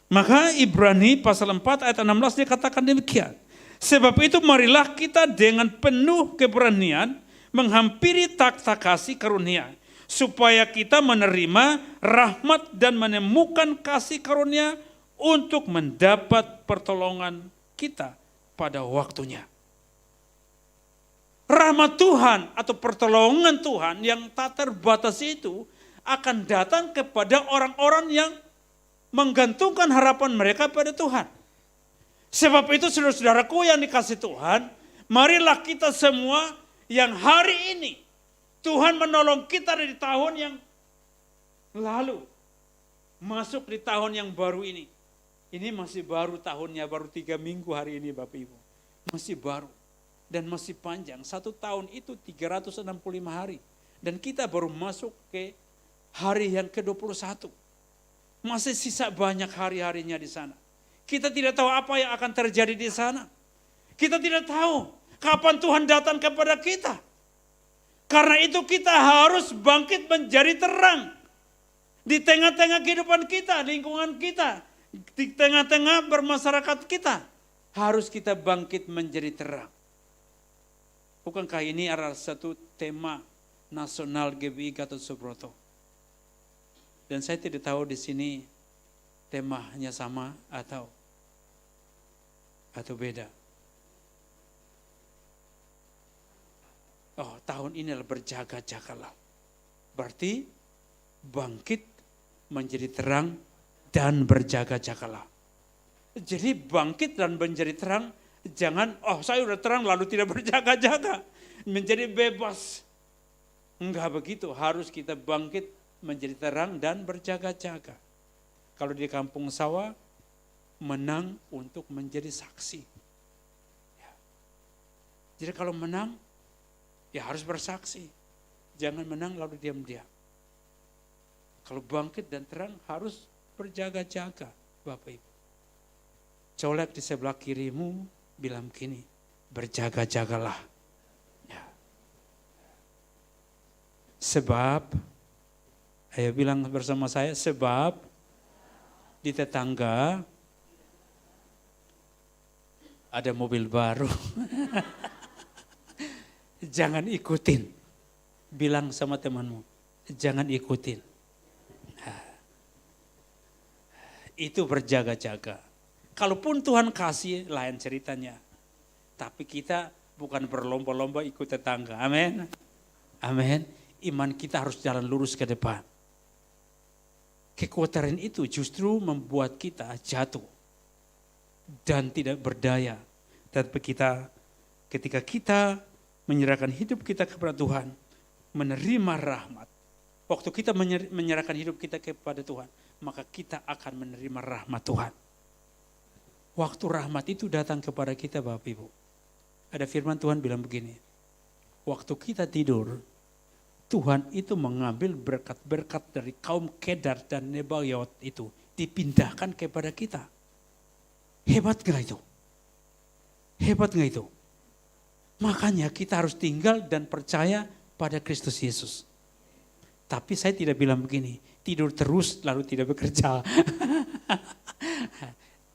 maka Ibrani pasal 4 ayat 16 dikatakan demikian. Sebab itu marilah kita dengan penuh keberanian menghampiri takhta kasih karunia, supaya kita menerima rahmat dan menemukan kasih karunia untuk mendapat pertolongan kita pada waktunya. Rahmat Tuhan atau pertolongan Tuhan yang tak terbatas itu akan datang kepada orang-orang yang menggantungkan harapan mereka pada Tuhan. Sebab itu saudara-saudaraku yang dikasih Tuhan, marilah kita semua yang hari ini Tuhan menolong kita dari tahun yang lalu, masuk di tahun yang baru ini. Ini masih baru tahunnya, baru 3 minggu hari ini Bapak Ibu. Masih baru dan masih panjang. 1 tahun itu 365 hari. Dan kita baru masuk ke hari yang ke-21. Masih sisa banyak hari-harinya di sana. Kita tidak tahu apa yang akan terjadi di sana. Kita tidak tahu kapan Tuhan datang kepada kita. Karena itu kita harus bangkit menjadi terang. Di tengah-tengah kehidupan kita, lingkungan kita. Di tengah-tengah bermasyarakat kita, harus kita bangkit menjadi terang. Bukankah ini adalah satu tema nasional GBI Gatot Subroto? Dan saya tidak tahu di sini temanya sama atau beda. Oh, tahun ini adalah berjaga-jagalah. Berarti bangkit menjadi terang dan berjaga-jagalah. Jadi bangkit dan menjadi terang, jangan saya udah terang lalu tidak berjaga-jaga. Menjadi bebas. Enggak begitu, harus kita bangkit menjadi terang dan berjaga-jaga. Kalau di kampung sawah, menang untuk menjadi saksi. Ya. Jadi kalau menang, ya harus bersaksi. Jangan menang lalu diam-diam. Kalau bangkit dan terang harus berjaga-jaga, Bapak Ibu. Colek di sebelah kirimu, bilang gini, berjaga-jagalah. Ya. Sebab, ayo bilang bersama saya, sebab di tetangga ada mobil baru. Jangan ikutin. Bilang sama temanmu, jangan ikutin. Nah, itu berjaga-jaga. Kalaupun Tuhan kasih, lain ceritanya. Tapi kita bukan berlomba-lomba ikut tetangga. Amin. Amin. Iman kita harus jalan lurus ke depan. Kekhawatiran itu justru membuat kita jatuh dan tidak berdaya. Tapi ketika kita menyerahkan hidup kita kepada Tuhan, menerima rahmat. Waktu kita menyerahkan hidup kita kepada Tuhan, maka kita akan menerima rahmat Tuhan. Waktu rahmat itu datang kepada kita, Bapak Ibu. Ada firman Tuhan bilang begini, waktu kita tidur, Tuhan itu mengambil berkat-berkat dari kaum Kedar dan Nebayot itu, dipindahkan kepada kita. Hebat gak itu? Hebat gak itu? Makanya kita harus tinggal dan percaya pada Kristus Yesus. Tapi saya tidak bilang begini, tidur terus lalu tidak bekerja.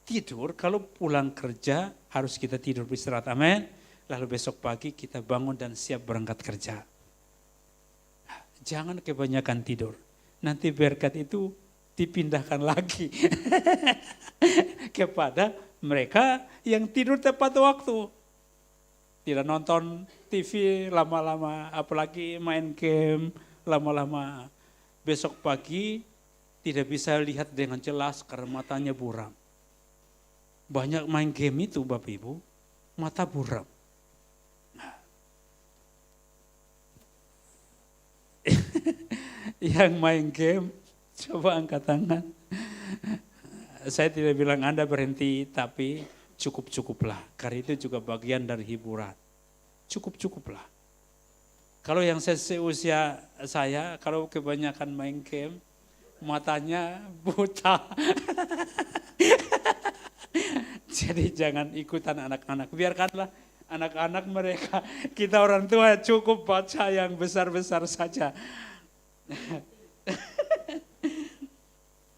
Tidur, kalau pulang kerja harus kita tidur beristirahat, amin. Lalu besok pagi kita bangun dan siap berangkat kerja. Jangan kebanyakan tidur, nanti berkat itu dipindahkan lagi kepada mereka yang tidur tepat waktu. Tidak nonton TV lama-lama, apalagi main game lama-lama. Besok pagi tidak bisa lihat dengan jelas karena matanya buram. Banyak main game itu Bapak Ibu, mata buram. Yang main game, coba angkat tangan. Saya tidak bilang Anda berhenti, tapi cukup-cukuplah. Karena itu juga bagian dari hiburan. Cukup-cukuplah. Kalau yang seusia saya, kalau kebanyakan main game, matanya buta. Jadi jangan ikutan anak-anak. Biarkanlah anak-anak mereka. Kita orang tua cukup baca yang besar-besar saja.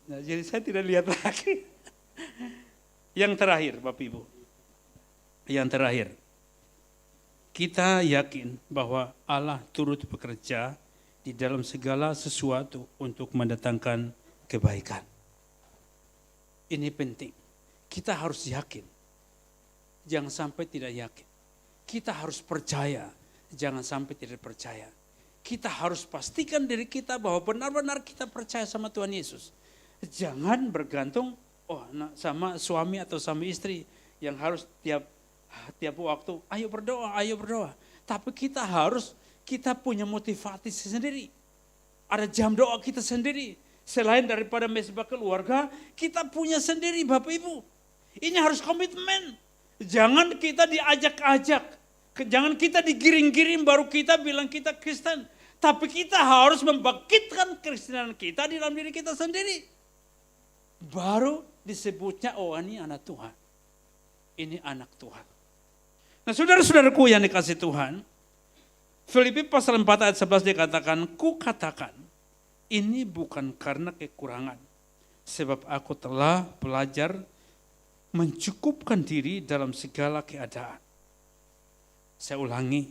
Nah, jadi saya tidak lihat lagi. Yang terakhir Bapak Ibu. Yang terakhir. Kita yakin bahwa Allah turut bekerja di dalam segala sesuatu untuk mendatangkan kebaikan. Ini penting. Kita harus yakin. Jangan sampai tidak yakin. Kita harus percaya. Jangan sampai tidak percaya. Kita harus pastikan diri kita bahwa benar-benar kita percaya sama Tuhan Yesus. Jangan bergantung sama suami atau sama istri yang harus tiap waktu ayo berdoa. Tapi kita punya motivasi sendiri. Ada jam doa kita sendiri. Selain daripada mesbah keluarga, kita punya sendiri Bapak Ibu. Ini harus komitmen. Jangan kita diajak-ajak. Jangan kita digiring-giring baru kita bilang kita Kristen. Tapi kita harus membangkitkan Kristenan kita di dalam diri kita sendiri. Baru disebutnya, ini anak Tuhan. Ini anak Tuhan. Nah saudara-saudaraku yang dikasih Tuhan, Filipi pasal 4 ayat 11 dikatakan, ku katakan, ini bukan karena kekurangan. Sebab aku telah belajar mencukupkan diri dalam segala keadaan. Saya ulangi,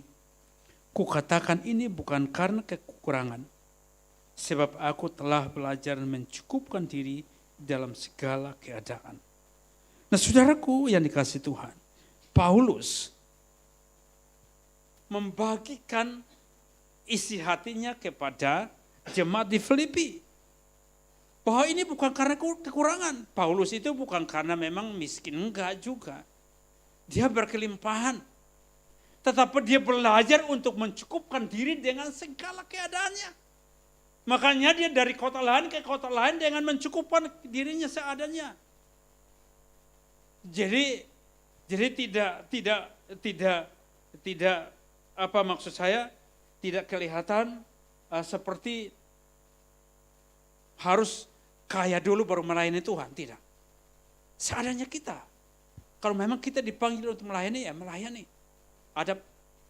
ku katakan ini bukan karena kekurangan. Sebab aku telah belajar mencukupkan diri dalam segala keadaan. Nah saudaraku yang dikasih Tuhan, Paulus membagikan isi hatinya kepada jemaat di Filipi. Bahwa ini bukan karena kekurangan. Paulus itu bukan karena memang miskin, enggak juga. Dia berkelimpahan. tetapi dia belajar untuk mencukupkan diri dengan segala keadaannya. Makanya dia dari kota lain ke kota lain dengan mencukupkan dirinya seadanya. Jadi tidak apa maksud saya, tidak kelihatan seperti harus kaya dulu baru melayani Tuhan, tidak. Seadanya kita. Kalau memang kita dipanggil untuk melayani, ya melayani. Ada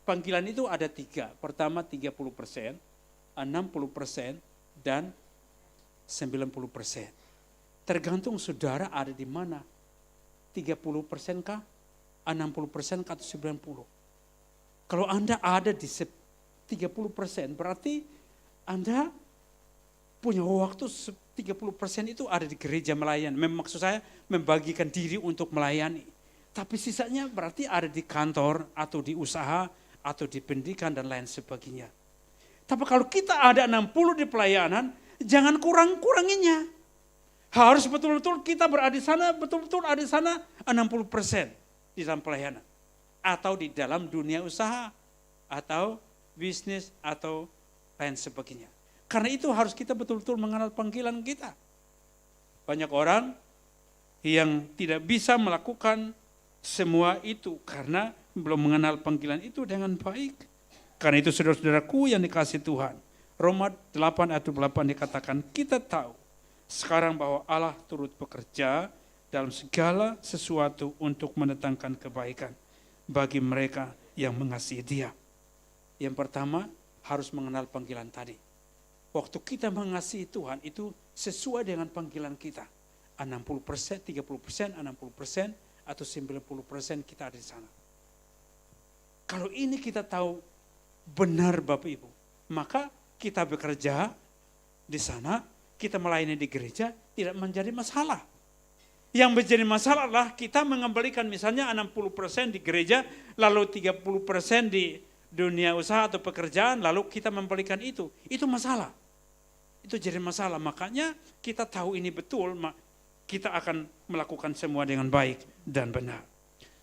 panggilan itu ada 3. Pertama 30%, 60%, dan 90%. Tergantung saudara ada di mana. 30% kah? 60% kah? Atau 90%? Kalau Anda ada di 30%, berarti Anda punya waktu 30% itu ada di gereja melayani. Maksud saya membagikan diri untuk melayani. Tapi sisanya berarti ada di kantor atau di usaha atau di pendidikan dan lain sebagainya. Tapi kalau kita ada 60 di pelayanan, jangan kurang-kuranginya. Harus betul-betul kita berada di sana, betul-betul ada di sana 60% di dalam pelayanan. Atau di dalam dunia usaha, atau bisnis, atau lain sebagainya. Karena itu harus kita betul-betul mengenal panggilan kita. Banyak orang yang tidak bisa melakukan semua itu karena belum mengenal panggilan itu dengan baik. Karena itu saudara-saudaraku yang dikasihi Tuhan, Roma 8 ayat 8 dikatakan, kita tahu sekarang bahwa Allah turut bekerja dalam segala sesuatu untuk mendatangkan kebaikan bagi mereka yang mengasihi Dia. Yang pertama harus mengenal panggilan tadi. Waktu kita mengasihi Tuhan itu sesuai dengan panggilan kita. 60%, 30%, 60%, atau 90% kita ada di sana. Kalau ini kita tahu benar Bapak Ibu, maka kita bekerja di sana, kita melayani di gereja tidak menjadi masalah. Yang menjadi masalah adalah kita mengembalikan misalnya 60% di gereja, lalu 30% di dunia usaha atau pekerjaan, lalu kita membalikan itu. Itu masalah. Itu jadi masalah. Makanya kita tahu ini betul, kita akan melakukan semua dengan baik dan benar.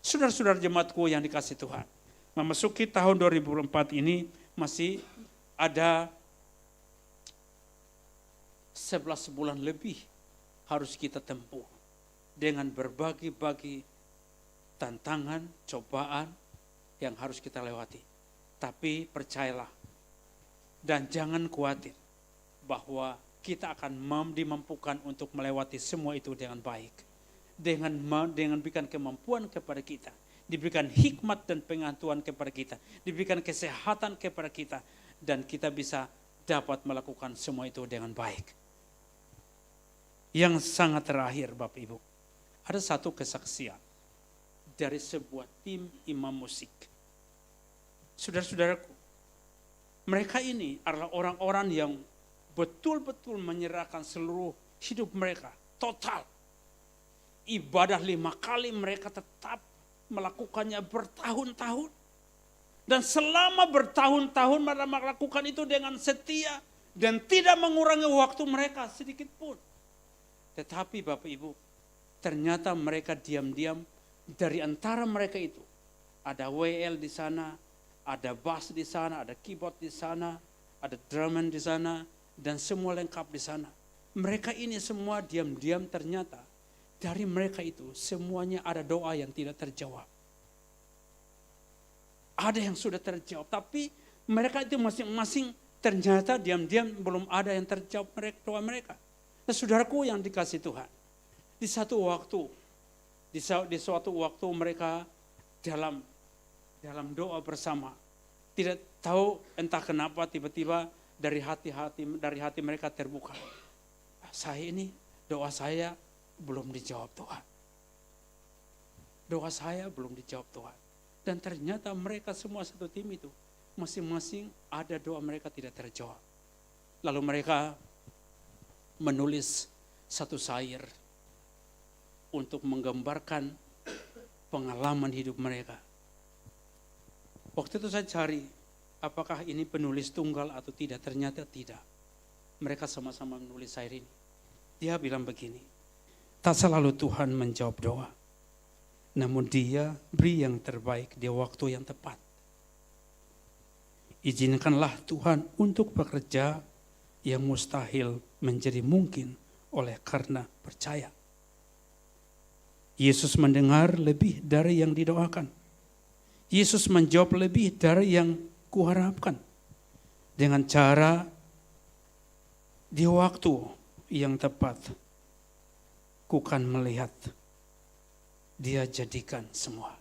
Saudara-saudara jemaatku yang dikasihi Tuhan, memasuki tahun 2004 ini masih ada 11 bulan lebih harus kita tempuh dengan berbagai-bagai tantangan, cobaan yang harus kita lewati. Tapi percayalah dan jangan khawatir bahwa kita akan dimampukan untuk melewati semua itu dengan baik. Dengan diberikan kemampuan kepada kita, diberikan hikmat dan pengetahuan kepada kita, diberikan kesehatan kepada kita, dan kita bisa dapat melakukan semua itu dengan baik. Yang sangat terakhir Bapak Ibu, ada satu kesaksian dari sebuah tim imam musik. Saudara-saudaraku, mereka ini adalah orang-orang yang betul-betul menyerahkan seluruh hidup mereka, total. Ibadah 5 kali mereka tetap melakukannya bertahun-tahun. Dan selama bertahun-tahun mereka melakukan itu dengan setia dan tidak mengurangi waktu mereka sedikit pun. Tetapi Bapak Ibu, ternyata mereka diam-diam dari antara mereka itu. Ada WL di sana, ada bass di sana, ada keyboard di sana, ada drumming di sana, dan semua lengkap di sana. Mereka ini semua diam-diam ternyata dari mereka itu semuanya ada doa yang tidak terjawab. Ada yang sudah terjawab, tapi mereka itu masing-masing ternyata diam-diam belum ada yang terjawab doa mereka. Nah, saudaraku yang dikasihi Tuhan, di suatu waktu mereka dalam doa bersama, tidak tahu entah kenapa tiba-tiba dari hati mereka terbuka. Saya ini doa saya belum dijawab Tuhan. Doa saya belum dijawab Tuhan. Dan ternyata mereka semua satu tim itu masing-masing ada doa mereka tidak terjawab. Lalu mereka menulis satu syair untuk menggambarkan pengalaman hidup mereka. Waktu itu saya cari apakah ini penulis tunggal atau tidak, ternyata tidak. Mereka sama-sama menulis syair ini. Dia bilang begini, tak selalu Tuhan menjawab doa, namun Dia beri yang terbaik di waktu yang tepat. Izinkanlah Tuhan untuk bekerja yang mustahil menjadi mungkin oleh karena percaya. Yesus mendengar lebih dari yang didoakan. Yesus menjawab lebih dari yang kuharapkan. Dengan cara di waktu yang tepat, ku kan melihat Dia jadikan semua.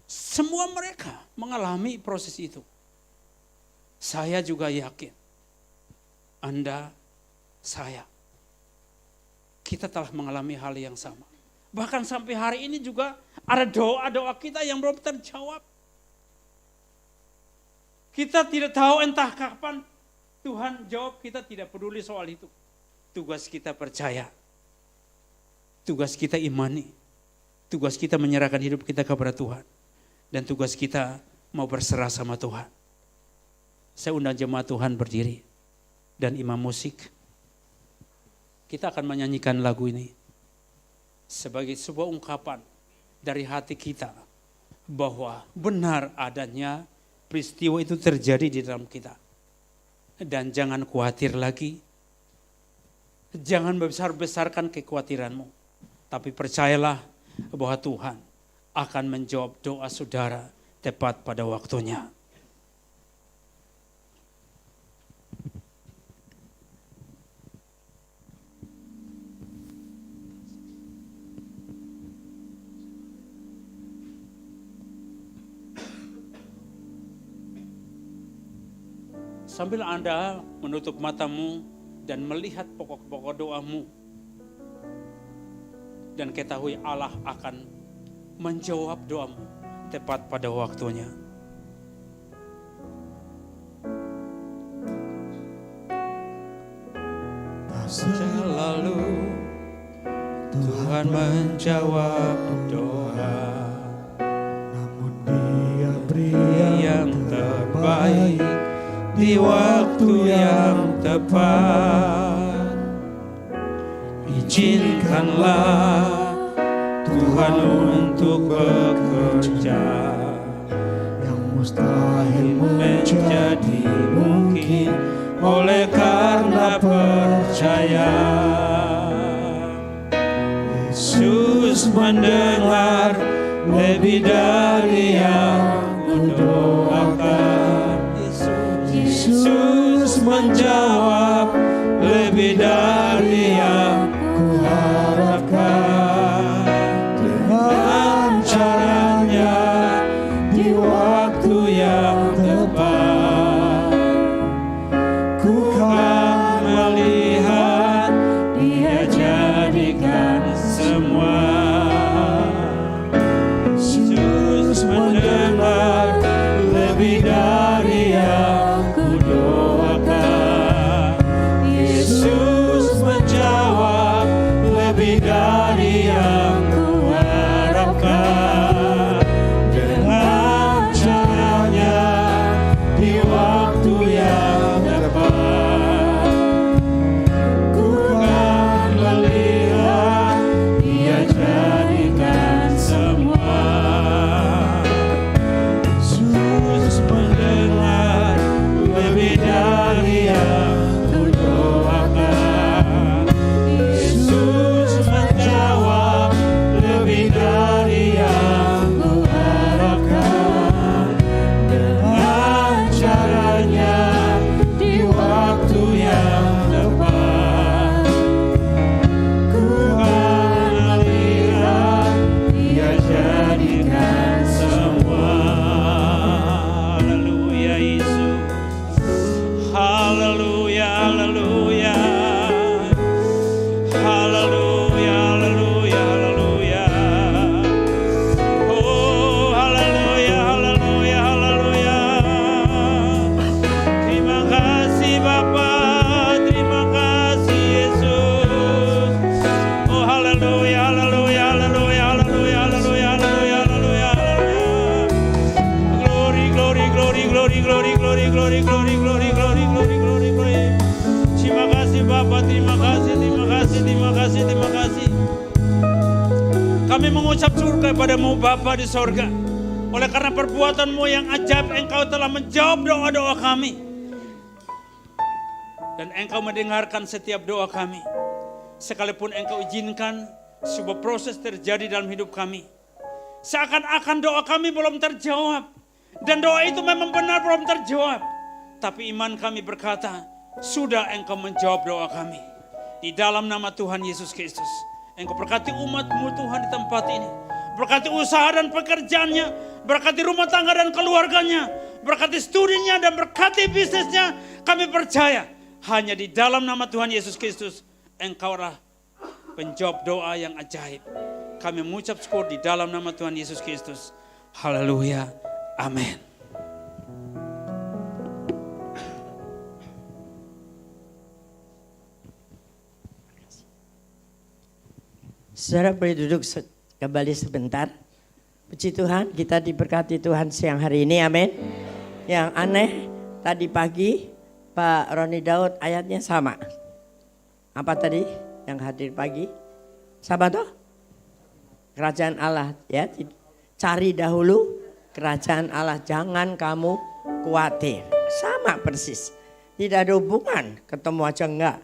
Semua mereka mengalami proses itu. Saya juga yakin, Anda, saya, kita telah mengalami hal yang sama. Bahkan sampai hari ini juga ada doa-doa kita yang belum terjawab. Kita tidak tahu entah kapan Tuhan jawab, kita tidak peduli soal itu. Tugas kita percaya. Tugas kita imani. Tugas kita menyerahkan hidup kita kepada Tuhan. Dan tugas kita mau berserah sama Tuhan. Saya undang jemaat Tuhan berdiri. Dan imam musik. Kita akan menyanyikan lagu ini. Sebagai sebuah ungkapan dari hati kita. Bahwa benar adanya peristiwa itu terjadi di dalam kita. Dan jangan khawatir lagi. Jangan membesar-besarkan kekhawatiranmu. Tapi percayalah bahwa Tuhan akan menjawab doa saudara tepat pada waktunya. Sambil Anda menutup matamu dan melihat pokok-pokok doamu, dan ketahui Allah akan menjawab doamu tepat pada waktunya. Selalu Tuhan menjawab doa, namun Dia beri yang terbaik di waktu yang tepat. Izinkanlah Tuhan untuk bekerja yang mustahil menjadi mungkin oleh karena percaya. Yesus mendengar lebih dari yang kudoakan. Yesus menjawab lebih dari yang kuharapkan. Dengan caranya di waktu yang tepat, ku kan melihat Dia jadikan semua. Yesus mendengar lebih dari yang kudoakan. Yesus menjawab lebih dari yang kuharapkan. Dengan caranya di waktu yang tepat, ku kan melihat Dia jadikan semua. Yesus mendengar lebih dari yang kudoakan. Yesus menjawab lebih dari yang kuharapkan. Dengan caranya di waktu yang tepat, ku kan melihat Dia jadikan semua. Haleluya Yesus. Haleluya, haleluya. Haleluya, haleluya, haleluya. Oh, haleluya, haleluya, haleluya. Terima kasih Bapa, terima kasih Yesus. Oh, haleluya, haleluya, haleluya, haleluya, haleluya, haleluya, haleluya, haleluya. Glory, glory, glory, glory, glory, glory, glory, glory, glory, glory, glory, glory, glory. Terima kasih Bapa, terima kasih, terima kasih, terima kasih, terima kasih. Kami mengucap syukur kepadamu Bapa di sorga. Oleh karena perbuatan-Mu yang ajaib, Engkau telah menjawab doa-doa kami. Dan Engkau mendengarkan setiap doa kami. Sekalipun Engkau izinkan sebuah proses terjadi dalam hidup kami. Seakan-akan doa kami belum terjawab. Dan doa itu memang benar belum terjawab. Tapi iman kami berkata, sudah Engkau menjawab doa kami. Di dalam nama Tuhan Yesus Kristus. Engkau berkati umat-Mu Tuhan di tempat ini. Berkati usaha dan pekerjaannya. Berkati rumah tangga dan keluarganya. Berkati studinya dan berkati bisnisnya. Kami percaya hanya di dalam nama Tuhan Yesus Kristus Engkaulah penjawab doa yang ajaib. Kami mengucap syukur di dalam nama Tuhan Yesus Kristus. Haleluya. Amin. Saudara boleh duduk kembali sebentar. Puji Tuhan, kita diberkati Tuhan siang hari ini, amin. Yang aneh, tadi pagi Pak Roni Daud ayatnya sama. Apa tadi yang hadir pagi? Sama toh? Kerajaan Allah, ya. Cari dahulu kerajaan Allah, jangan kamu khawatir. Sama persis. Tidak ada hubungan, ketemu aja enggak.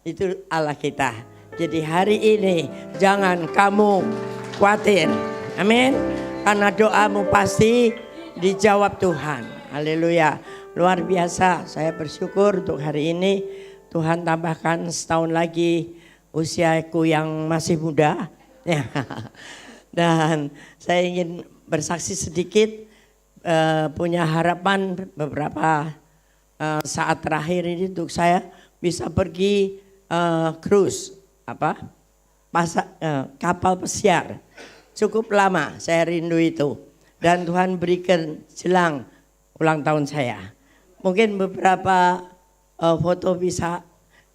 Itu Allah kita. Jadi hari ini jangan kamu khawatir. Amin. Karena doamu pasti dijawab Tuhan. Haleluya. Luar biasa. Saya bersyukur untuk hari ini. Tuhan tambahkan setahun lagi usiaku yang masih muda. Dan saya ingin bersaksi sedikit. Punya harapan beberapa saat terakhir ini untuk saya bisa pergi cruise. Kapal pesiar. Cukup lama saya rindu itu. Dan Tuhan berikan jelang ulang tahun saya. Mungkin beberapa foto bisa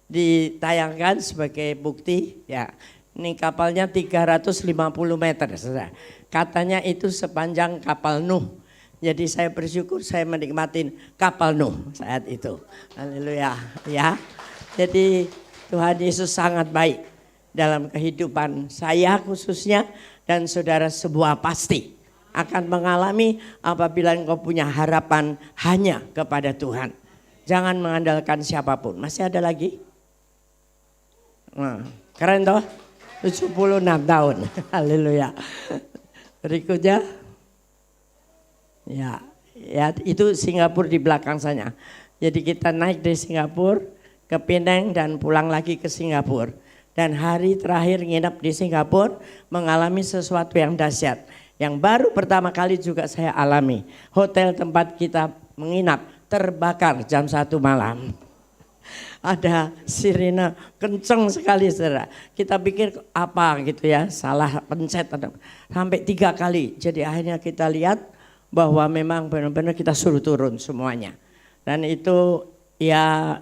ditayangkan sebagai bukti. Ya, ini kapalnya 350 meter. Saudara. Katanya itu sepanjang kapal Nuh. Jadi saya bersyukur saya menikmatin kapal Nuh saat itu. Haleluya. Ya. Jadi Tuhan Yesus sangat baik dalam kehidupan saya khususnya dan saudara sebuah pasti akan mengalami apabila engkau punya harapan hanya kepada Tuhan. Jangan mengandalkan siapapun. Masih ada lagi? Nah, keren toh? 76 tahun. Haleluya. Berikutnya. Ya, itu Singapura di belakang sana. Jadi kita naik dari Singapura ke Penang dan pulang lagi ke Singapura. Dan hari terakhir nginap di Singapura mengalami sesuatu yang dahsyat. Yang baru pertama kali juga saya alami. Hotel tempat kita menginap terbakar jam 1 malam. Ada sirine kenceng sekali saudara. Kita pikir apa gitu ya, salah pencet. Sampai 3 kali. Jadi akhirnya kita lihat bahwa memang benar-benar kita suruh turun semuanya. Dan itu ya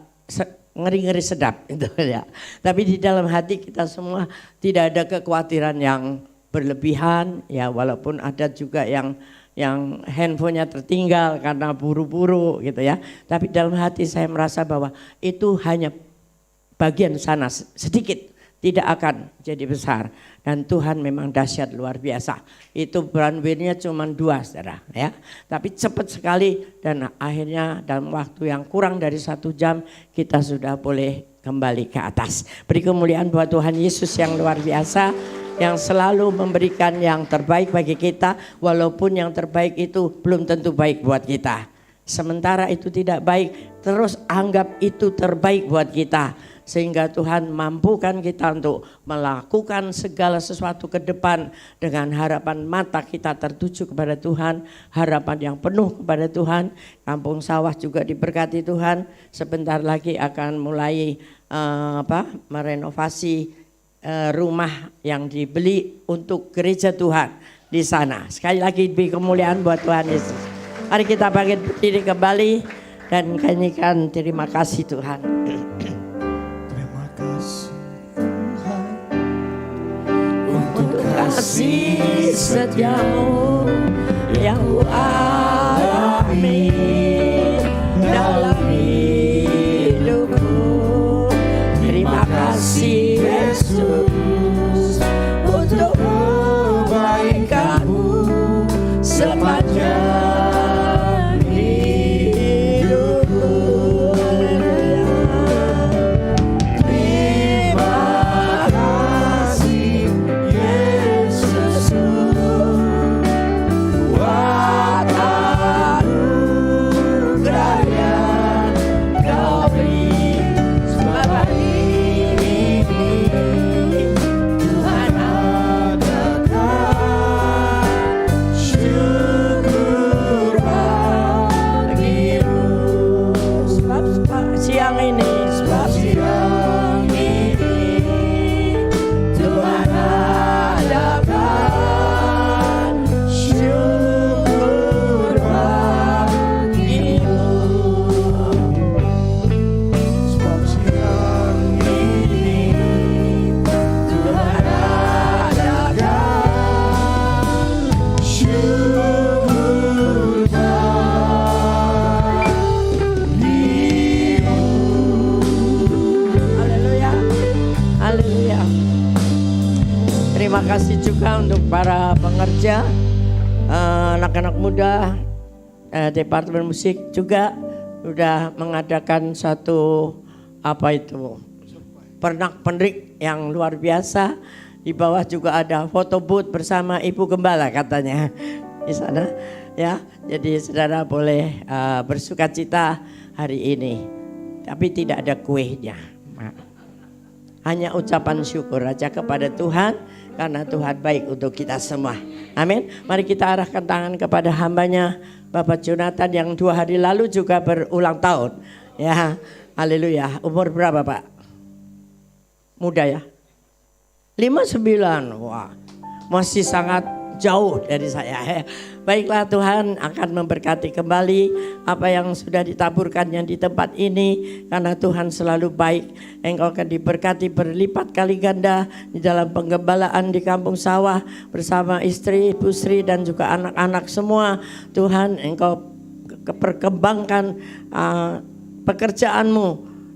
ngeri-ngeri sedap itu ya. Tapi di dalam hati kita semua tidak ada kekhawatiran yang berlebihan ya, walaupun ada juga yang handphonenya tertinggal karena buru-buru gitu ya. Tapi dalam hati saya merasa bahwa itu hanya bagian sana sedikit, tidak akan jadi besar. Dan Tuhan memang dahsyat luar biasa. Itu runway-nya cuma 2 saudara ya. Tapi cepat sekali dan akhirnya dalam waktu yang kurang dari 1 jam kita sudah boleh kembali ke atas. Beri kemuliaan buat Tuhan Yesus yang luar biasa. Yang selalu memberikan yang terbaik bagi kita. Walaupun yang terbaik itu belum tentu baik buat kita. Sementara itu tidak baik, terus anggap itu terbaik buat kita. Sehingga Tuhan mampukan kita untuk melakukan segala sesuatu ke depan dengan harapan mata kita tertuju kepada Tuhan, harapan yang penuh kepada Tuhan. Kampung Sawah juga diberkati Tuhan, sebentar lagi akan mulai merenovasi rumah yang dibeli untuk gereja Tuhan di sana. Sekali lagi beri kemuliaan buat Tuhan Yesus. Mari kita bangkit berdiri kembali dan nyanyikan terima kasih Tuhan. Kasih setiamu yang ku alami dalam hidupku. Terima kasih Yesus untuk kebaikanmu sepanjang Terima kasih juga untuk para pengerja, anak-anak muda, departemen musik juga sudah mengadakan satu pernak-pernik yang luar biasa. Di bawah juga ada foto booth bersama Ibu Gembala katanya di sana ya. Jadi saudara boleh bersukacita hari ini, tapi tidak ada kuenya. Hanya ucapan syukur aja kepada Tuhan karena Tuhan baik untuk kita semua. Amin. Mari kita arahkan tangan kepada hambanya Bapak Jonathan yang 2 hari lalu juga berulang tahun. Ya, haleluya. Umur berapa Pak? Muda ya? 59. Wah, masih sangat jauh dari saya. Baiklah, Tuhan akan memberkati kembali apa yang sudah ditaburkannya di tempat ini. Karena Tuhan selalu baik. Engkau akan diberkati berlipat kali ganda di dalam penggembalaan di kampung sawah bersama istri, Ibu Sri dan juga anak-anak semua. Tuhan, Engkau perkembangkan pekerjaanmu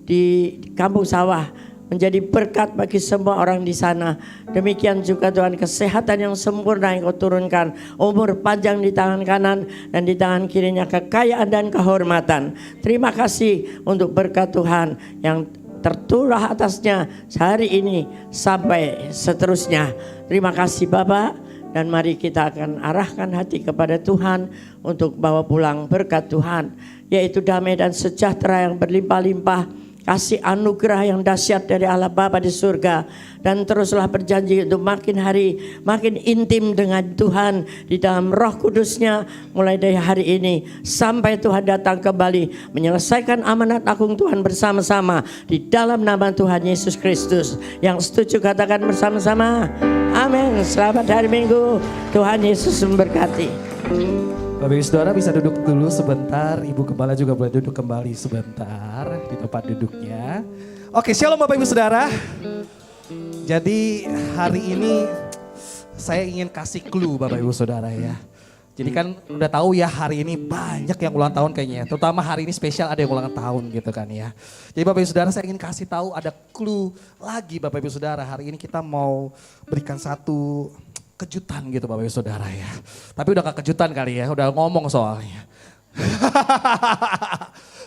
di kampung sawah menjadi berkat bagi semua orang di sana. Demikian juga Tuhan, kesehatan yang sempurna yang Kau turunkan, umur panjang di tangan kanan dan di tangan kirinya kekayaan dan kehormatan. Terima kasih untuk berkat Tuhan yang terturah atasnya sehari ini sampai seterusnya. Terima kasih Bapak, dan mari kita akan arahkan hati kepada Tuhan untuk bawa pulang berkat Tuhan, yaitu damai dan sejahtera yang berlimpah-limpah, kasih anugerah yang dahsyat dari Allah Bapa di surga, dan teruslah berjanji untuk makin hari makin intim dengan Tuhan di dalam Roh Kudus-Nya mulai dari hari ini sampai Tuhan datang kembali menyelesaikan amanat agung Tuhan bersama-sama di dalam nama Tuhan Yesus Kristus. Yang setuju katakan bersama-sama amin. Selamat hari Minggu, Tuhan Yesus memberkati. Bapak Ibu Saudara bisa duduk dulu sebentar. Ibu Gembala juga boleh duduk kembali sebentar di tempat duduknya. Oke, shalom Bapak Ibu Saudara. Jadi hari ini saya ingin kasih clue Bapak Ibu Saudara ya. Jadi kan udah tahu ya hari ini banyak yang ulang tahun kayaknya. Terutama hari ini spesial ada yang ulang tahun gitu kan ya. Jadi Bapak Ibu Saudara saya ingin kasih tahu ada clue lagi Bapak Ibu Saudara. Hari ini kita mau berikan satu kejutan gitu Bapak Ibu Saudara ya. Tapi udah gak kejutan kali ya, udah ngomong soalnya.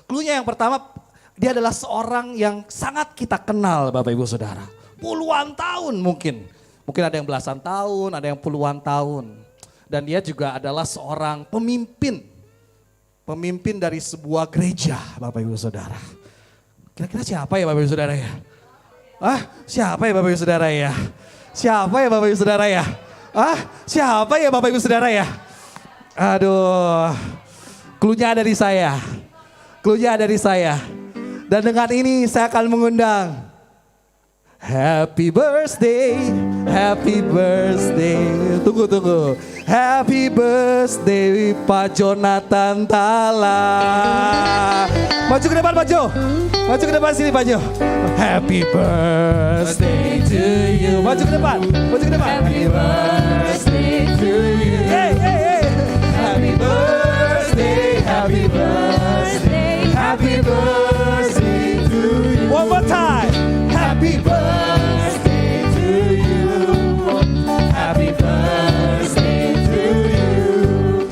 Cluenya yang pertama, dia adalah seorang yang sangat kita kenal Bapak Ibu Saudara. Puluhan tahun mungkin. Mungkin ada yang belasan tahun, ada yang puluhan tahun. Dan dia juga adalah seorang pemimpin. Pemimpin dari sebuah gereja Bapak Ibu Saudara. Kira-kira siapa ya Bapak Ibu Saudara ya? Siapa ya Bapak Ibu Saudara ya? Siapa ya Bapak Ibu Saudara ya? Siapa ya Bapak Ibu Saudara ya? Aduh, cluenya ada di saya. Cluenya ada di saya. Dan dengan ini saya akan mengundang Happy birthday, happy birthday. Tunggu. Happy birthday Pak Jonathan Tala. Maju ke depan Pak Jo. Maju ke depan sini Pak Jo. Happy birthday to you. Maju ke depan. Maju ke depan. Happy birthday to you. Hey. Happy birthday, happy birthday, happy birthday to you. One more time. Happy birthday to you. Happy birthday to you.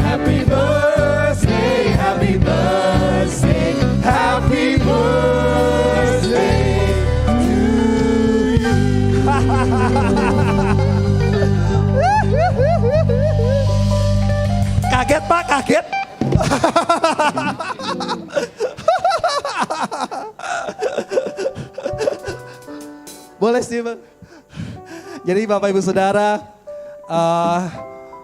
Happy birthday, happy birthday, happy birthday to you. Kaget Pak, kaget. Boleh sih Pak. Jadi Bapak Ibu Saudara,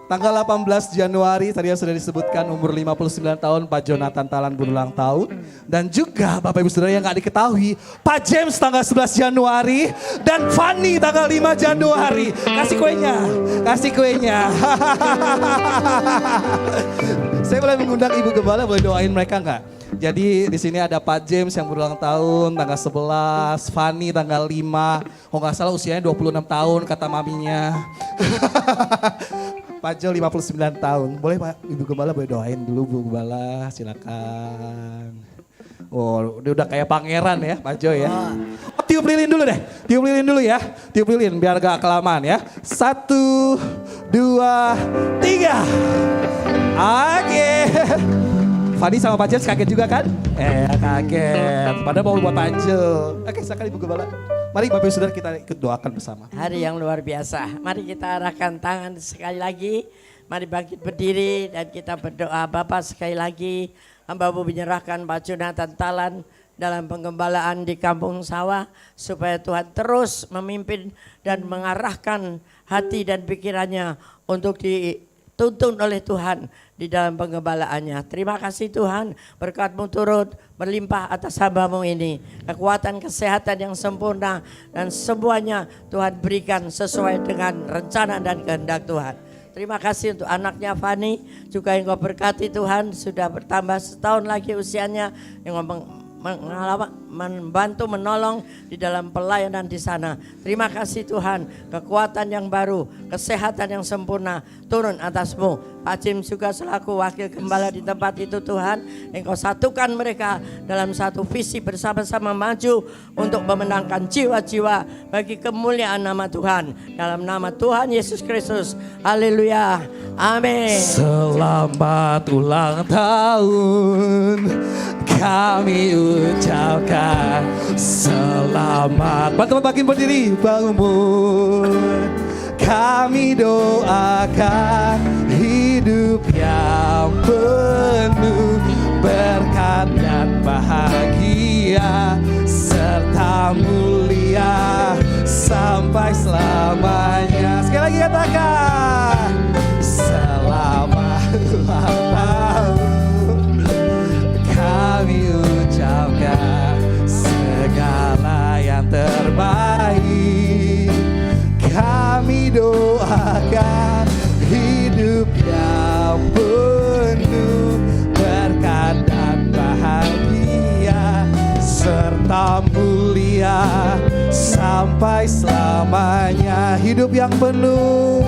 tanggal 18 Januari tadi sudah disebutkan umur 59 tahun Pak Jonathan Talan berulang tahun. Dan juga Bapak Ibu Saudara yang gak diketahui, Pak James tanggal 11 Januari dan Fanny tanggal 5 Januari. Kasih kuenya. Saya boleh mengundang Ibu Gembala, boleh doain mereka enggak? Jadi di sini ada Pak James yang berulang tahun tanggal 11, Fanny tanggal 5. Oh nggak salah usianya 26 tahun kata maminya. Pak Jo 59 tahun. Boleh Pak Ibu Gembala boleh doain dulu Bu Gembala, silakan. Oh, dia udah kayak pangeran ya, Pak Jo ya. Oh, tiup lilin dulu deh, tiup lilin dulu ya. Tiup lilin biar gak kelamaan ya. 1, 2, 3. Oke. Fadi sama Pak James kaget juga kan? Kaget. Padahal mau buat Pak Jo. Oke, silakan Ibu Gembala. Mari Bapak Ibu Saudara kita ikut doakan bersama. Hari yang luar biasa. Mari kita arahkan tangan sekali lagi. Mari bangkit berdiri dan kita berdoa. Bapak sekali lagi hamba-Mu menyerahkan Pak Jonathan Talan dalam penggembalaan di Kampung Sawah. Supaya Tuhan terus memimpin dan mengarahkan hati dan pikirannya untuk dituntun oleh Tuhan di dalam penggembalaannya. Terima kasih Tuhan, berkat-Mu turut berlimpah atas hamba-Mu ini. Kekuatan, kesehatan yang sempurna dan semuanya Tuhan berikan sesuai dengan rencana dan kehendak Tuhan. Terima kasih untuk anaknya Fani, juga Engkau berkati Tuhan, sudah bertambah setahun lagi usianya, yang membantu menolong di dalam pelayanan di sana. Terima kasih Tuhan, kekuatan yang baru, kesehatan yang sempurna turun atas-Mu. Pak Jim juga selaku wakil gembala di tempat itu Tuhan, Engkau satukan mereka dalam satu visi bersama-sama maju untuk memenangkan jiwa-jiwa bagi kemuliaan nama Tuhan. Dalam nama Tuhan Yesus Kristus, haleluya, amin. Selamat ulang tahun kami ucapkan, selamat. Teman-teman makin berdiri, bangun. Kami doakan hidup yang penuh berkat dan bahagia serta mulia sampai selamanya. Sekali lagi katakan, selamat ulang tahun kami ucapkan segala yang terbaik. Kami doakan hidup yang penuh berkat dan bahagia serta mulia sampai selamanya. Hidup yang penuh,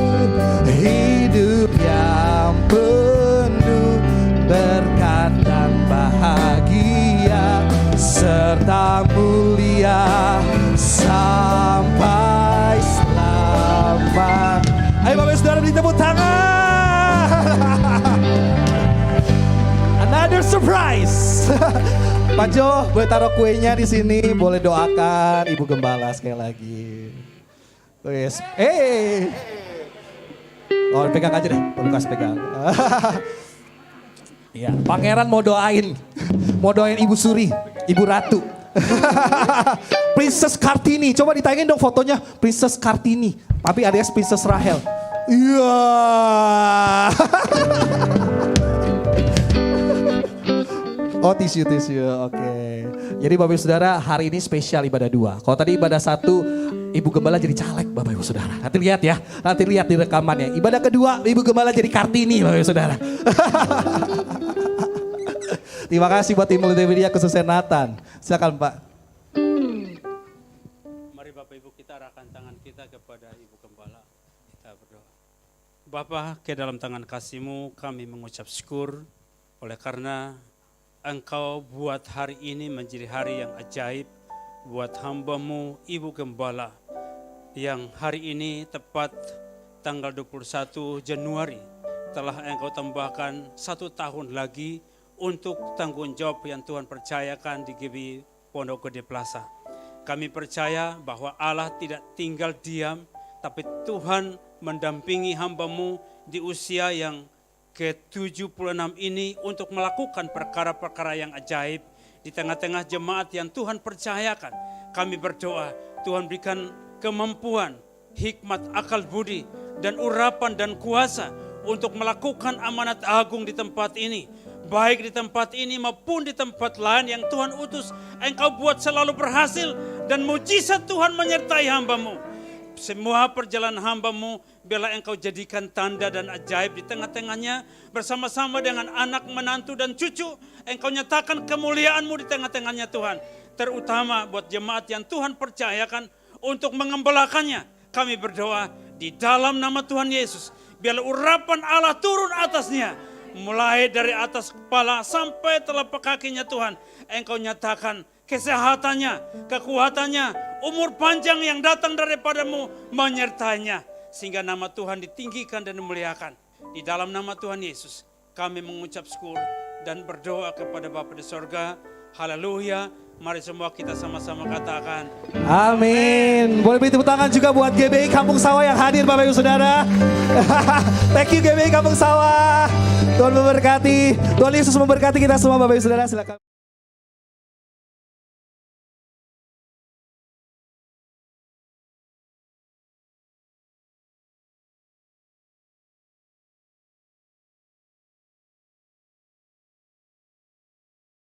hidup yang penuh berkat dan bahagia serta mulia sampai selamat. Ayo Bapak Saudara beri tepuk tangan. Another surprise. Pak Jo boleh taruh kuenya di sini, boleh doakan Ibu Gembala sekali lagi. Wes, oh pegang aja deh, Lukas pegang. Iya, Pangeran mau doain Ibu Suri, Ibu Ratu. Princess Kartini, coba ditayangin dong fotonya Princess Kartini, tapi alias Princess Rahel. Iya. Oh tisu, oke. Jadi Bapak Ibu Saudara hari ini spesial ibadah 2. Kalau tadi ibadah 1 Ibu Gembala jadi caleg Bapak Ibu Saudara. Nanti lihat ya, nanti lihat di rekamannya. Ibadah kedua Ibu Gembala jadi Kartini Bapak Ibu Saudara. Terima kasih buat tim multimedia khususnya Nathan. Silakan Pak. Mari Bapak Ibu kita arahkan tangan kita kepada Ibu Gembala. Kita berdoa. Bapa, ke dalam tangan kasih-Mu kami mengucap syukur oleh karena Engkau buat hari ini menjadi hari yang ajaib buat hamba-Mu Ibu Gembala yang hari ini tepat tanggal 21 Januari telah Engkau tambahkan 1 tahun lagi untuk tanggung jawab yang Tuhan percayakan di GB Pondok Gede Plaza. Kami percaya bahwa Allah tidak tinggal diam, tapi Tuhan mendampingi hamba-Mu di usia yang ke-76 ini untuk melakukan perkara-perkara yang ajaib di tengah-tengah jemaat yang Tuhan percayakan. Kami berdoa, Tuhan berikan kemampuan, hikmat, akal budi, dan urapan dan kuasa untuk melakukan amanat agung di tempat ini. Baik di tempat ini maupun di tempat lain yang Tuhan utus, Engkau buat selalu berhasil dan mujizat Tuhan menyertai hamba-Mu. Semua perjalanan hamba-Mu biarlah Engkau jadikan tanda dan ajaib di tengah-tengahnya bersama-sama dengan anak, menantu dan cucu. Engkau nyatakan kemuliaan-Mu di tengah-tengahnya Tuhan. Terutama buat jemaat yang Tuhan percayakan untuk mengembalakannya. Kami berdoa di dalam nama Tuhan Yesus. Biarlah urapan Allah turun atasnya. Mulai dari atas kepala sampai telapak kakinya Tuhan. Engkau nyatakan kesehatannya, kekuatannya, umur panjang yang datang daripadamu menyertainya. Sehingga nama Tuhan ditinggikan dan dimuliakan. Di dalam nama Tuhan Yesus kami mengucap syukur dan berdoa kepada Bapa di sorga. Haleluya. Mari semua kita sama-sama katakan. Amin. Boleh beri tepuk tangan juga buat GBI Kampung Sawah yang hadir Bapak Ibu Saudara. Thank you GBI Kampung Sawah. Tuhan memberkati. Tuhan Yesus memberkati kita semua Bapak Ibu Saudara. Silakan.